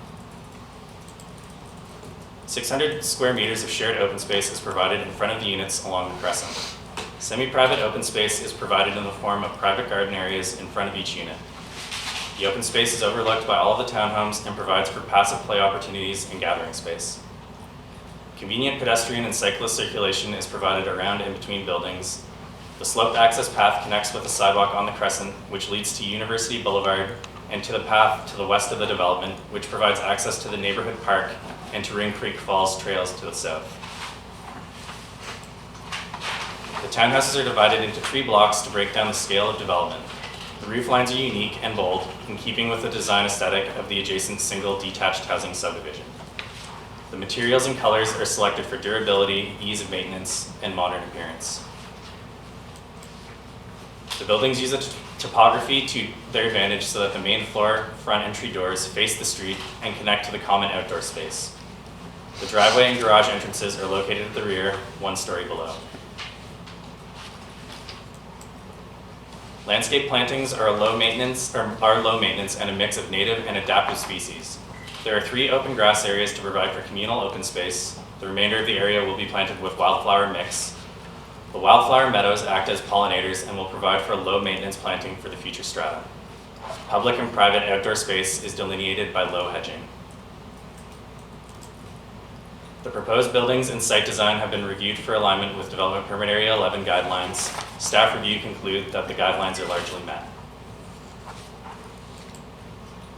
600 square meters of shared open space is provided in front of the units along the Crescent. Semi-private open space is provided in the form of private garden areas in front of each unit. The open space is overlooked by all of the townhomes and provides for passive play opportunities and gathering space. Convenient pedestrian and cyclist circulation is provided around and between buildings. The sloped access path connects with the sidewalk on the Crescent, which leads to University Boulevard and to the path to the west of the development, which provides access to the neighborhood park and to Ring Creek Falls trails to the south. The townhouses are divided into 3 blocks to break down the scale of development. The roof lines are unique and bold, in keeping with the design aesthetic of the adjacent single detached housing subdivision. The materials and colors are selected for durability, ease of maintenance, and modern appearance. The buildings use a topography to their advantage so that the main floor, front entry doors face the street and connect to the common outdoor space. The driveway and garage entrances are located at the rear, 1 story below. Landscape plantings are low maintenance and a mix of native and adaptive species. There are 3 open grass areas to provide for communal open space. The remainder of the area will be planted with wildflower mix. The wildflower meadows act as pollinators and will provide for low maintenance planting for the future strata. Public and private outdoor space is delineated by low hedging. The proposed buildings and site design have been reviewed for alignment with Development Permit Area 11 guidelines. Staff review conclude that the guidelines are largely met.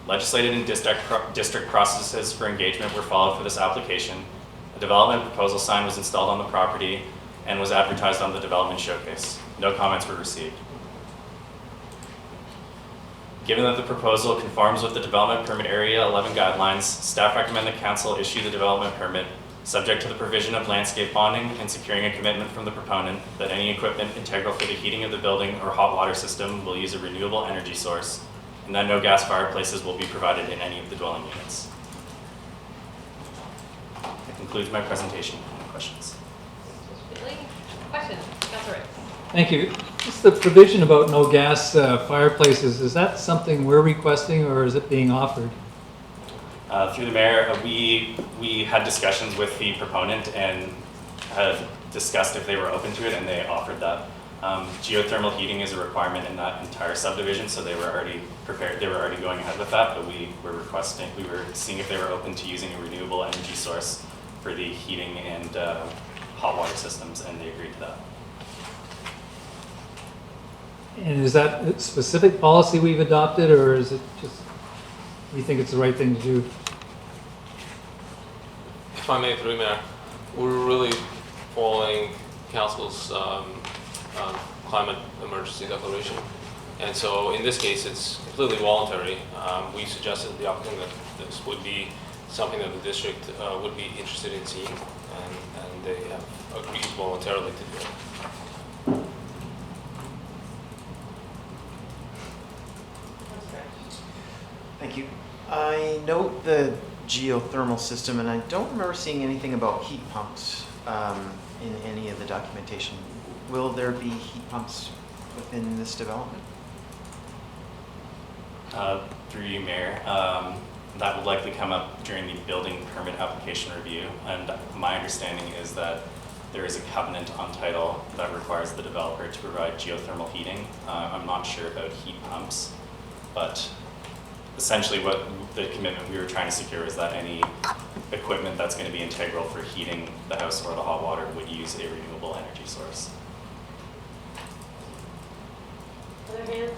Legislative and district processes for engagement were followed for this application. A development proposal sign was installed on the property and was advertised on the development showcase. No comments were received. Given that the proposal conforms with the Development Permit Area 11 guidelines, staff recommend the council issue the development permit, subject to the provision of landscape bonding and securing a commitment from the proponent that any equipment integral for the heating of the building or hot water system will use a renewable energy source, and that no gas fireplaces will be provided in any of the dwelling units. That concludes my presentation. Any questions? Questions? Councilor Rice. Thank you. Just the provision about no gas fireplaces, is that something we're requesting or is it being offered? Through the mayor, we had discussions with the proponent and had discussed if they were open to it, and they offered that. Geothermal heating is a requirement in that entire subdivision, so they were already prepared. They were already going ahead with that, but we were seeing if they were open to using a renewable energy source for the heating and hot water systems, and they agreed to that. And is that a specific policy we've adopted, or is it just, you think it's the right thing to do? If I may, through Mayor, we're really following council's climate emergency declaration. And so in this case, it's completely voluntary. We suggested to the applicant that this would be something that the district would be interested in seeing, and they have agreed voluntarily to do it. Thank you. I note the geothermal system, and I don't remember seeing anything about heat pumps in any of the documentation. Will there be heat pumps within this development? Through you, Mayor, that would likely come up during the building permit application review, and my understanding is that there is a covenant on title that requires the developer to provide geothermal heating. I'm not sure about heat pumps, but essentially what the commitment we were trying to secure is that any equipment that's going to be integral for heating the house or the hot water would use a renewable energy source. Other hands?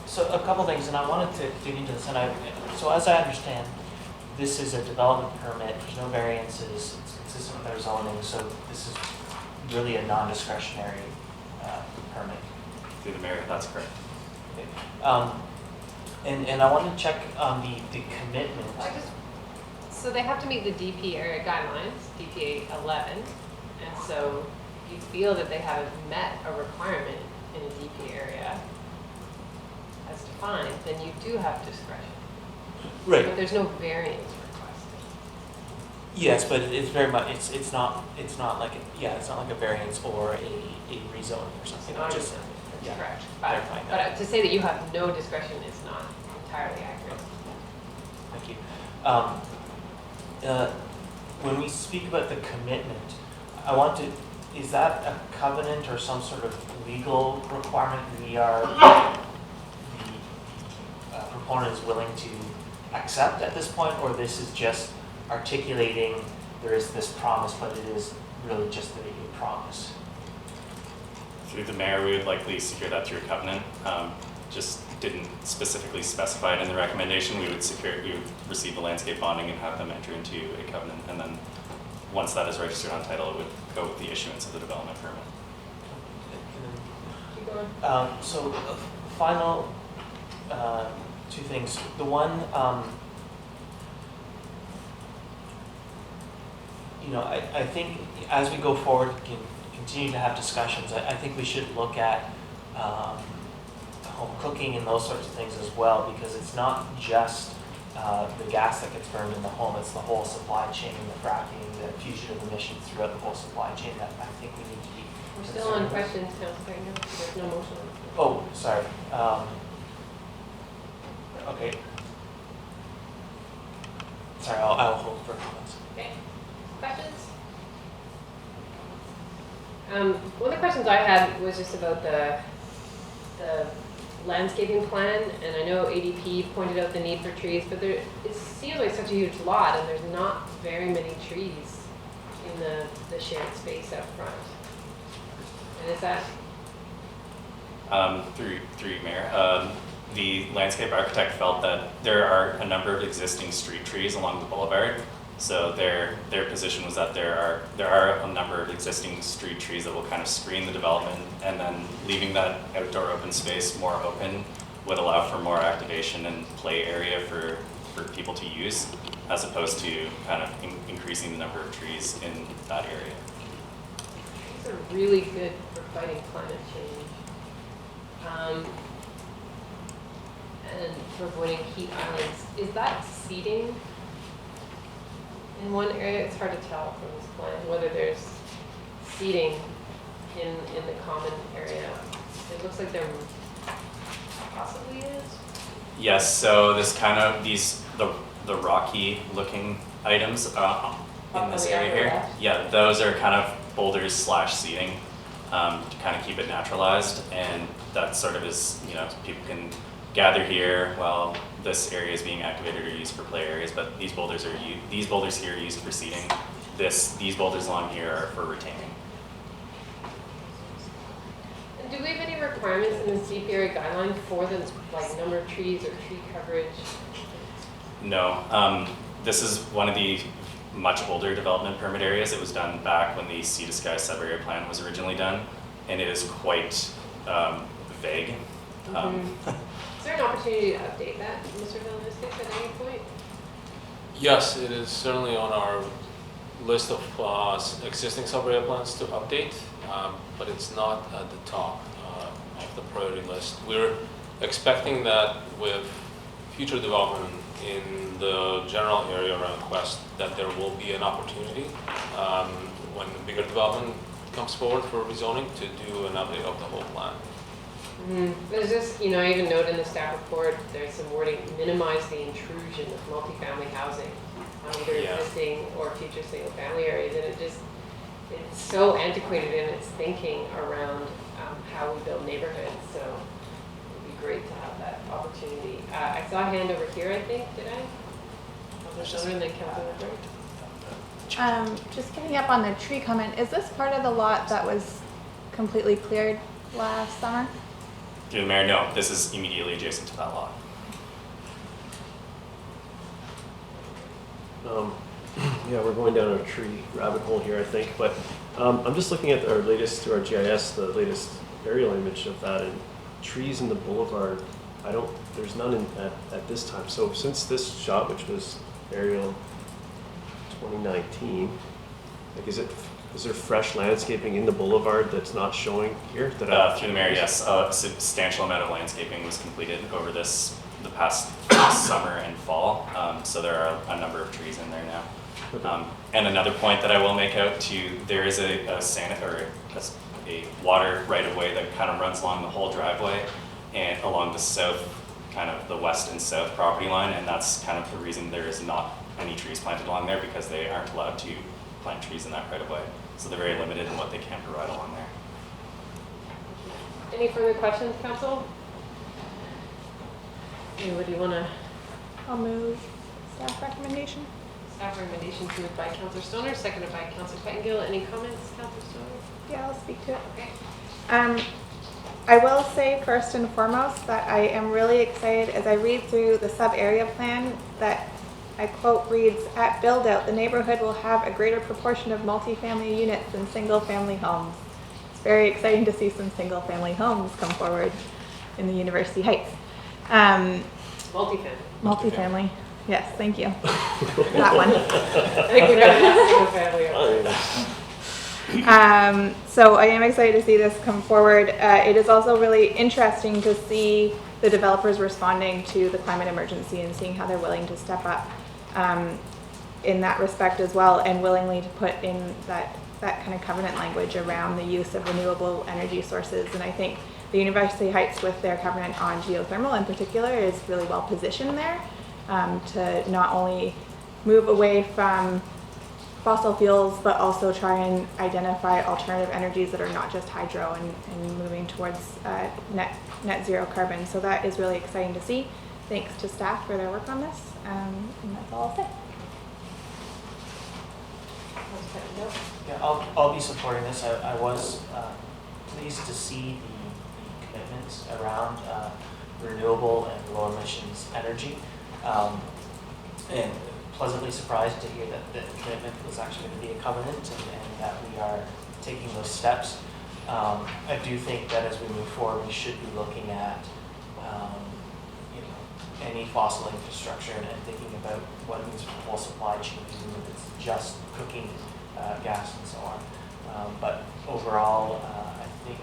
So a couple things, and I wanted to dig into this. So as I understand, this is a development permit. There's no variances. It's consistent with our zoning. So this is really a non-discretionary permit. Through the mayor, that's correct. Okay. And I want to check on the commitment. So they have to meet the DP area guidelines, DPA 11, and so if you feel that they haven't met a requirement in a DP area as defined, then you do have discretion. Right. But there's no variance requested. Yes, but it's very much it's not like it's not like a variance or a rezoning or something. Not Just that's correct. clarifying But that. to say that you have no discretion is not entirely accurate. Thank you. When we speak about the commitment, is that a covenant or some sort of legal requirement the proponent is willing to accept at this point, or this is just articulating there is this promise, but it is really just a promise? Through the mayor, we would likely secure that through a covenant. just didn't specifically specify it in the recommendation, we would receive the landscape bonding and have them enter into a covenant, and then once that is registered on title, it would go with the issuance of the development permit. Keep going. So final two things. The one, I think as we go forward, can continue to have discussions. I think we should look at home cooking and those sorts of things as well, because it's not just the gas that gets burned in the home, it's the whole supply chain, the fracking, the fusion of emissions throughout the whole supply chain that I think we need to be We're still on questions, Councilor. There's no motion. Oh, sorry. Okay. Sorry, I'll hold for comments. Okay. Questions? One of the questions I had was just about the landscaping plan, and I know ADP pointed out the need for trees, but it seems like such a huge lot, and there's not very many trees in the shared space up front. And is that? Through you, Mayor, the landscape architect felt that there are a number of existing street trees along the boulevard. So their position was that there are a number of existing street trees that will kind of screen the development, and then leaving that outdoor open space more open would allow for more activation and play area for people to use, as opposed to kind of increasing the number of trees in that area. These are really good for fighting climate change. And for avoiding heat islands. Is that seating in one area? It's hard to tell from this plan whether there's seating in the common area. It looks like there possibly is. Yes, so this kind of the rocky looking items in this area here. Yeah, those are kind of boulders / seating to kind of keep it naturalized, and that sort of is, people can gather here while this area is being activated or used for play areas, but these boulders here are used for seating. These boulders along here are for retaining. And do we have any requirements in the CPRA guideline for the number of trees or tree coverage? No, this is one of the much older development permit areas. It was done back when the Sea to Sky sub-area plan was originally done, and it is quite vague. Is there an opportunity to update that, Mr. Villaniskis, at any point? Yes, it is certainly on our list of existing sub-area plans to update, but it's not at the top of the priority list. We're expecting that with future development in the general area around Quest, that there will be an opportunity when the bigger development comes forward for rezoning to do an update of the whole plan. There's this, I even note in the staff report, there's some wording, minimize the intrusion of multifamily housing on either existing or future single family areas, and it's so antiquated in its thinking around how we build neighborhoods, so it'd be great to have that opportunity. I saw a hand over here, I think, did I? And then Councilor Burke. Just picking up on the tree comment, is this part of the lot that was completely cleared last summer? Through the Mayor, no, this is immediately adjacent to that lot. Yeah, we're going down a tree rabbit hole here, I think, but I'm just looking at our latest, through our GIS, the latest aerial image of that, and trees in the boulevard, there's none at this time. So since this shot, which was aerial 2019, is there fresh landscaping in the boulevard that's not showing here? Through the Mayor, yes, a substantial amount of landscaping was completed over the past summer and fall, so there are a number of trees in there now. Okay. And another point that I will make out to, there is a water right of way that kind of runs along the whole driveway and along the south, kind of the west and south property line, and that's kind of the reason there is not any trees planted along there, because they aren't allowed to plant trees in that right of way. So they're very limited in what they can provide along there. Any further questions, Council? What do you want to? I'll move staff recommendation. Staff recommendation moved by Councilor Stoner, seconded by Councilor Pettengill. Any comments, Councilor Stoner? Yeah, I'll speak to it. Okay. I will say first and foremost that I am really excited as I read through the sub-area plan that I quote reads, "At build-out, the neighborhood will have a greater proportion of multifamily units than single-family homes." It's very exciting to see some single-family homes come forward in the University Heights. Multifamily. Multifamily, yes, thank you. That one. I think we got a single family. So I am excited to see this come forward. It is also really interesting to see the developers responding to the climate emergency and seeing how they're willing to step up in that respect as well, and willingly to put in that kind of covenant language around the use of renewable energy sources. And I think the University Heights, with their covenant on geothermal in particular, is really well positioned there to not only move away from fossil fuels, but also try and identify alternative energies that are not just hydro and moving towards net zero carbon. So that is really exciting to see. Thanks to staff for their work on this, and that's all I'll say. Yeah, I'll be supporting this. I was pleased to see the commitments around renewable and low emissions energy, and pleasantly surprised to hear that the commitment was actually going to be a covenant, and that we are taking those steps. I do think that as we move forward, we should be looking at any fossil infrastructure and thinking about what it means for the whole supply chain, even if it's just cooking gas and so on. But overall, I think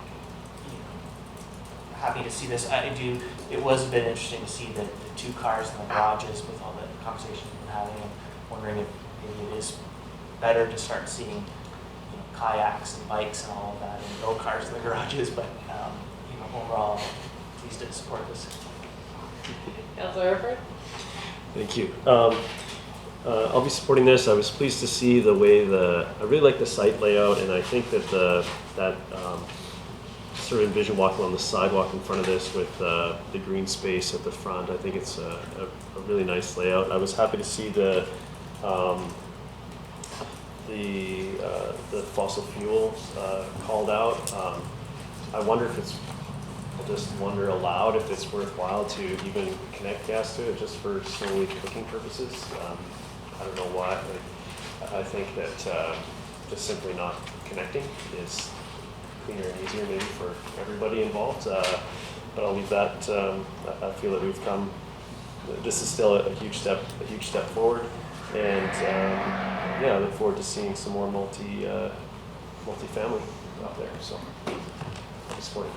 happy to see this. It was a bit interesting to see the 2 cars in the garages with all the conversations we've been having. I'm wondering if maybe it is better to start seeing kayaks and bikes and all of that, and no cars in the garages. But overall, pleased to support this. Councilor Erfurt? Thank you. I'll be supporting this. I was pleased to see the way I really like the site layout, and I think that that sort of envision walking on the sidewalk in front of this with the green space at the front. I think it's a really nice layout. I was happy to see the fossil fuel called out. I wonder if it's, I just wonder aloud if it's worthwhile to even connect gas to it just for solely cooking purposes. I don't know why. I think that just simply not connecting is cleaner and easier maybe for everybody involved. But I'll leave that. I feel that we've come. This is still a huge step forward, and yeah, I look forward to seeing some more multifamily out there. So I'm supporting.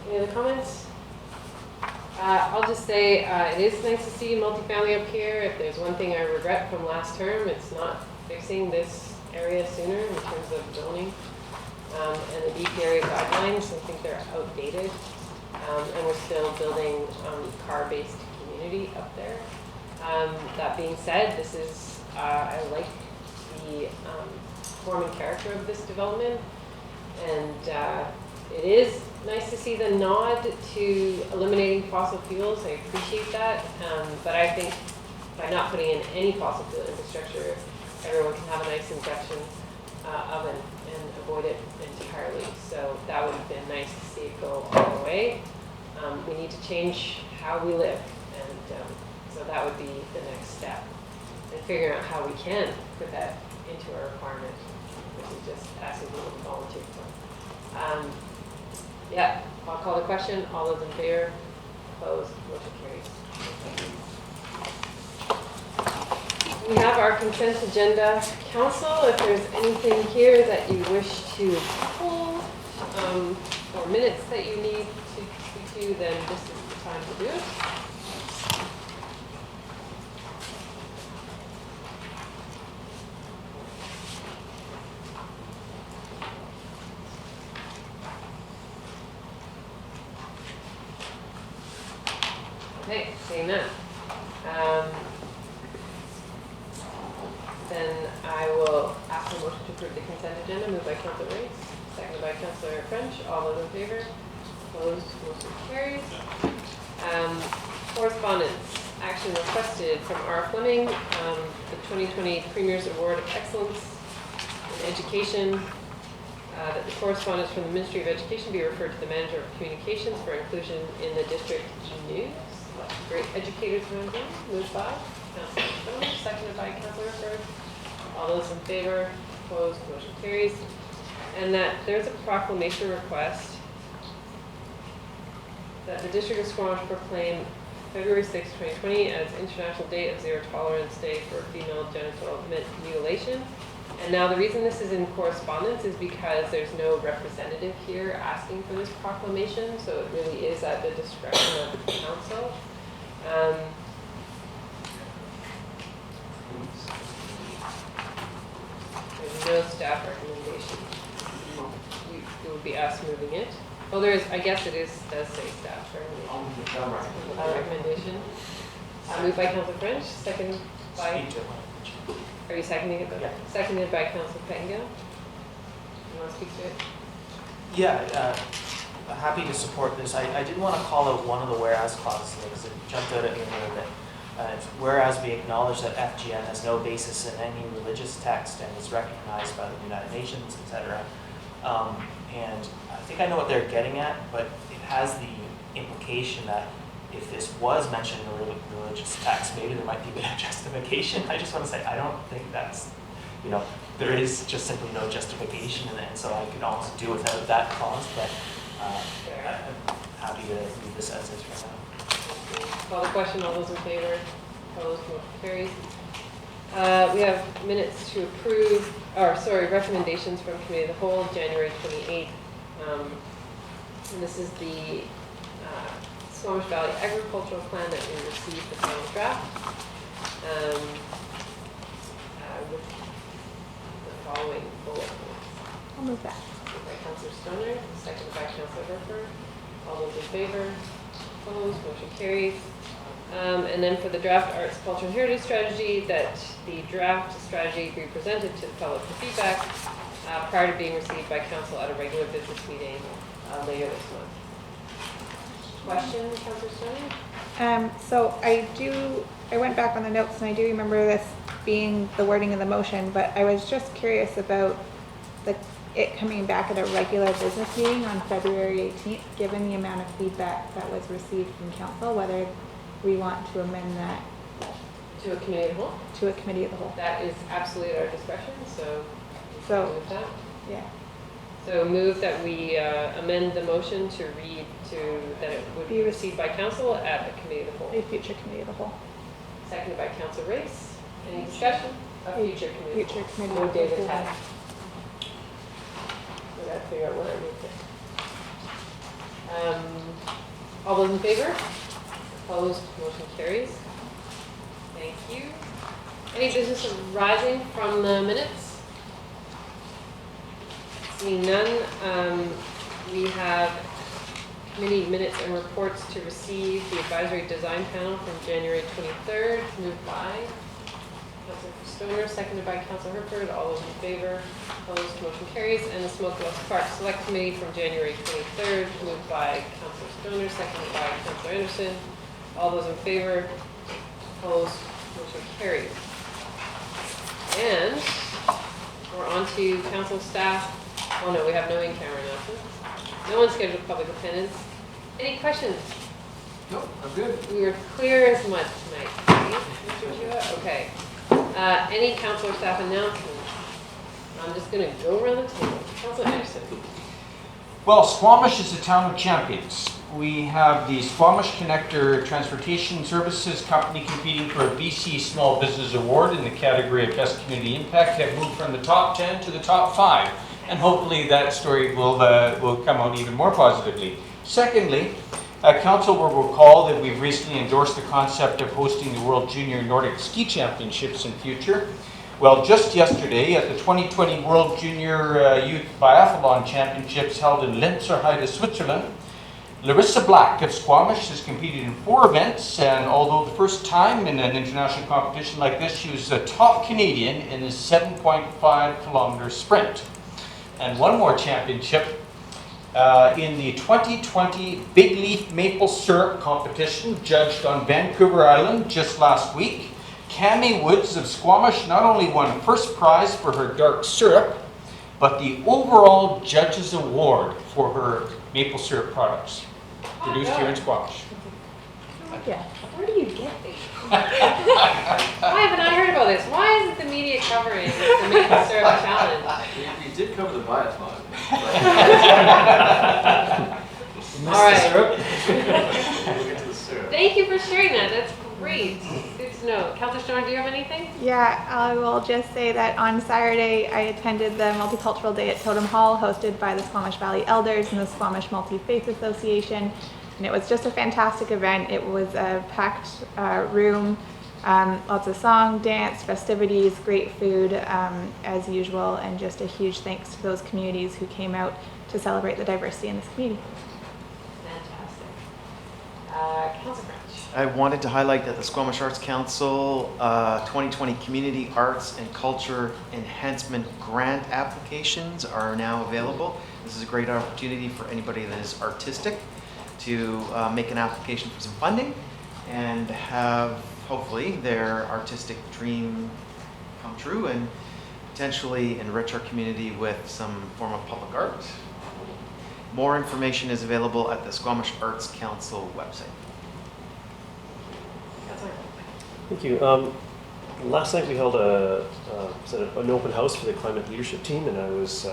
Any other comments? I'll just say it is nice to see multifamily up here. If there's one thing I regret from last term, it's not fixing this area sooner in terms of zoning and the deep area guidelines. I think they're outdated, and we're still building car-based community up there. That being said, this is I like the form and character of this development, and it is nice to see the nod to eliminating fossil fuels. I appreciate that, but I think by not putting in any fossil fuel infrastructure, everyone can have a nice induction oven and avoid it entirely. So that would have been nice to see it go all the way. We need to change how we live, and so that would be the next step. And figuring out how we can put that into our requirement, versus just asking people to volunteer for. Yeah, I'll call the question. All those in favor? Opposed? Motion carries. We have our consent agenda. Council, if there's anything here that you wish to pull, or minutes that you need to speak to, then this is the time to do it. Okay, seeing none. Then I will ask for a motion to approve the consent agenda, moved by Councilor Race, seconded by Councilor French. All those in favor? Opposed? Motion carries. Correspondence. Action requested from R. Fleming, the 2020 Premier's Award of Excellence in Education. That the correspondence from the Ministry of Education be referred to the Manager of Communications for inclusion in the district e-news. Great educators around here. Moved by Councillor Stoner, seconded by Councillor Hurford. All those in favor, opposed, motion carries. And that there's a proclamation request that the District of Squamish proclaim February 6, 2020 as International Day of Zero Tolerance Day for Female Genital Mutilation. And now the reason this is in correspondence is because there's no representative here asking for this proclamation, so it really is at the discretion of the council. There's no staff recommendation. It would be us moving it. Oh, there is, I guess it is, does say staff recommendation. Moved by Councilor French, second by... Are you seconding it? Yeah. Seconded by Councilor Panga. You want to speak to it? Yeah, happy to support this. I did want to call out one of the whereas clauses because it jumped out at me a little bit. Whereas we acknowledge that FGM has no basis in any religious text and is recognized by the United Nations, etc. And I think I know what they're getting at, but it has the implication that if this was mentioned in a religious text, maybe there might be a bit of justification. I just want to say, I don't think that's, there is just simply no justification, and so I could almost do without that clause, but I'm happy to leave this as is for now. Call the question. All those in favor? Opposed? Motion carries. We have minutes to approve, recommendations from Committee of the Whole, January 28th. And this is the Squamish Valley Agricultural Plan that we received the final draft. With the following bullet points. I'll move that. Moved by Councillor Stoner, seconded by Councillor Hurford. All those in favor? Opposed? Motion carries. And then for the draft Arts, Culture and Heritage Strategy, that the draft strategy be presented to the public for feedback prior to being received by Council at a regular business meeting later this month. Question, Councillor Stoner? So I went back on the notes and I do remember this being the wording of the motion, but I was just curious about it coming back at a regular business meeting on February 18th, given the amount of feedback that was received from council, whether we want to amend that to a committee of the whole? To a committee of the whole. That is absolutely at our discretion, so move that. Yeah. So move that we amend the motion to read that it would be received by council at a committee of the whole. A future committee of the whole. Seconded by Councilor Race. Any discussion? A future committee. Future committee. No David has. We gotta figure out where I moved it. All those in favor? Opposed? Motion carries. Thank you. Any business arising from the minutes? Seeing none, we have committee minutes and reports to receive. The advisory design panel from January 23rd, moved by Councilor Stoner, seconded by Councilor Hurford. All those in favor? Opposed? Motion carries. And the Smokehouse Park Select Committee from January 23rd, moved by Councilor Stoner, seconded by Councilor Anderson. All those in favor? Opposed? Motion carries. And we're on to council staff. Oh no, we have no in-camera announcements. No one scheduled public attendance. Any questions? No, I'm good. We were clear as mud tonight. Right, Mr. Chua? Okay. Any council or staff announcements? I'm just going to go around the table. Councilor Anderson. Well, Squamish is a town of champions. We have the Squamish Connector Transportation Services Company competing for a BC Small Business Award in the category of Best Community Impact. Have moved from the top 10 to the top 5. And hopefully that story will come out even more positively. Secondly, Council will recall that we've recently endorsed the concept of hosting the World Junior Nordic Ski Championships in future. Well, just yesterday at the 2020 World Junior Youth Biathlon Championships held in Lenzerheide, Switzerland, Larissa Black of Squamish has competed in 4 events, and although the first time in an international competition like this, she was the top Canadian in the 7.5 kilometer sprint. And one more championship in the 2020 Big Leaf Maple Syrup competition, judged on Vancouver Island just last week. Cami Woods of Squamish not only won first prize for her dark syrup, but the overall judge's award for her maple syrup products produced here in Squamish. Yeah. Where do you get these? Why haven't I heard about this? Why isn't the media covering the maple syrup challenge? You did cover the biathlon. All right. We'll get to the syrup. Thank you for sharing that. That's great. Good to know. Councillor Storm, do you have anything? Yeah, I will just say that on Saturday, I attended the Multicultural Day at Totem Hall, hosted by the Squamish Valley Elders and the Squamish Multi-Faith Association. And it was just a fantastic event. It was a packed room, lots of song, dance, festivities, great food as usual, and just a huge thanks to those communities who came out to celebrate the diversity in this community. Fantastic. Councillor French. I wanted to highlight that the Squamish Arts Council 2020 Community Arts and Culture Enhancement Grant applications are now available. This is a great opportunity for anybody that is artistic to make an application for some funding and have, hopefully, their artistic dream come true and potentially enrich our community with some form of public art. More information is available at the Squamish Arts Council website. Thank you. Last night we held an open house for the climate leadership team, and I was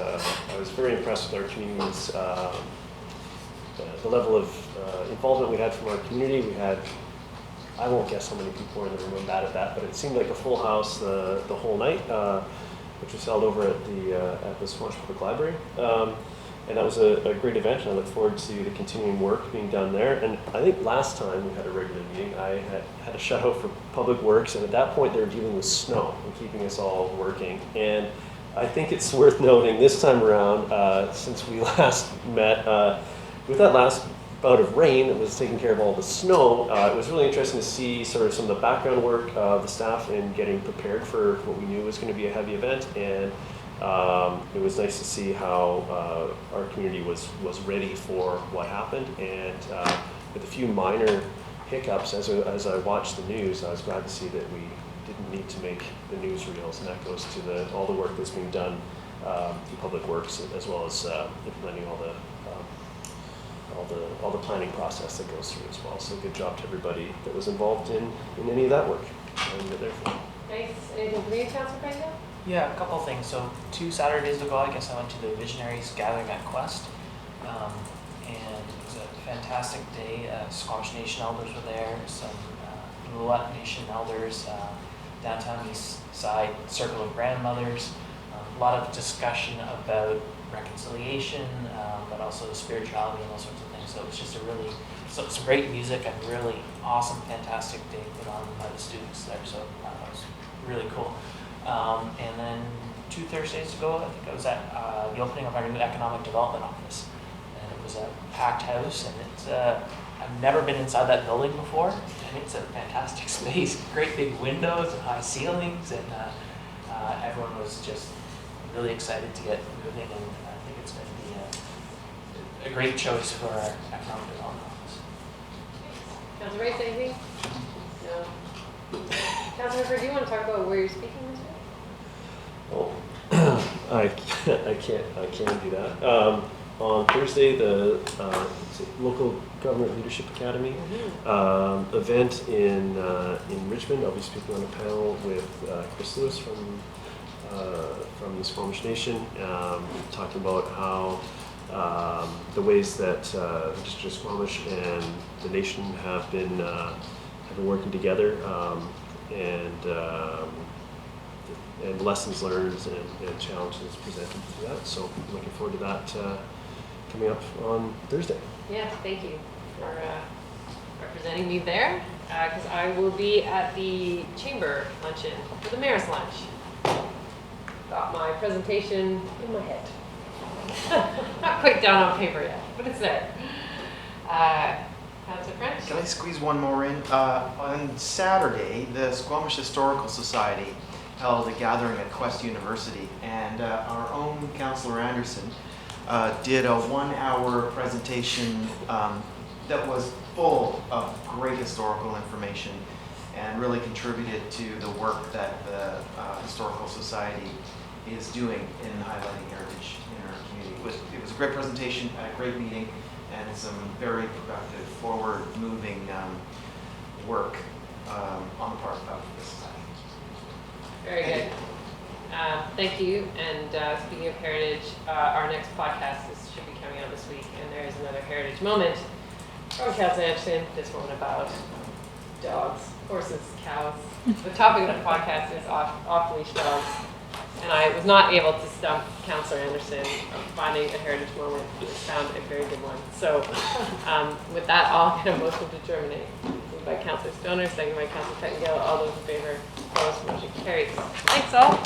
very impressed with our community's the level of involvement we had from our community. We had, I won't guess how many people were in the room. I'm bad at that, but it seemed like a full house the whole night, which was held over at the Squamish Public Library. And that was a great event, and I look forward to the continuing work being done there. And I think last time we had a regular meeting, I had a shout out for Public Works, and at that point they were dealing with snow and keeping us all working. And I think it's worth noting this time around, since we last met, with that last bout of rain that was taking care of all the snow, it was really interesting to see sort of some of the background work of the staff in getting prepared for what we knew was going to be a heavy event. And it was nice to see how our community was ready for what happened, and with a few minor hiccups as I watched the news, I was glad to see that we didn't need to make the newsreels, and that goes to all the work that's being done through Public Works, as well as implementing all the planning process that goes through as well. So good job to everybody that was involved in any of that work. Nice. Anything from you, Councillor Craig? Yeah, a couple of things. So 2 Saturdays ago, I guess I went to the Visionaries Gathering at Quest, and it was a fantastic day. Squamish Nation elders were there, some Luet Nation elders, downtown east side circle of grandmothers, a lot of discussion about reconciliation, but also spirituality and those sorts of things. So it was just some great music and really awesome, fantastic day put on by the students there. So it was really cool. And then 2 Thursdays ago, I think I was at the opening of our new economic development office, and it was a packed house, and it's I've never been inside that building before, and it's a fantastic space, great big windows and high ceilings, and everyone was just really excited to get moving, and I think it's going to be a great choice for our economic development office. Councillor Rice, anything? No. Councillor Hooper, do you want to talk about where you're speaking this week? Oh, I can do that. On Thursday, the Local Government Leadership Academy event in Richmond. I'll be speaking on a panel with Chris Lewis from the Squamish Nation, talking about how the ways that the District of Squamish and the nation have been working together, and lessons learned and challenges presented through that. So I'm looking forward to that coming up on Thursday. Yes, thank you for representing me there, because I will be at the Chamber luncheon for the Mayor's Lunch. Got my presentation in my head. Not quite down on paper yet, but it's there. Councillor French? Can I squeeze one more in? On Saturday, the Squamish Historical Society held a gathering at Quest University, and our own Councillor Anderson did a 1-hour presentation that was full of great historical information and really contributed to the work that the Historical Society is doing in highlighting heritage in our community. It was a great presentation at a great meeting and some very productive, forward-moving work on the part of the society. Very good. Thank you. And speaking of heritage, our next podcast should be coming out this week, and there is another heritage moment from Councilor Anderson. This one about dogs, horses, cows. The topic of the podcast is off-leash dogs, and I was not able to stump Councilor Anderson of finding a heritage moment. It found a very good one. So with that, I'll get a motion to terminate. Moved by Councilor Stoner, second by Councilor Pettengill. All those in favor, opposed, motion carries. Thanks all.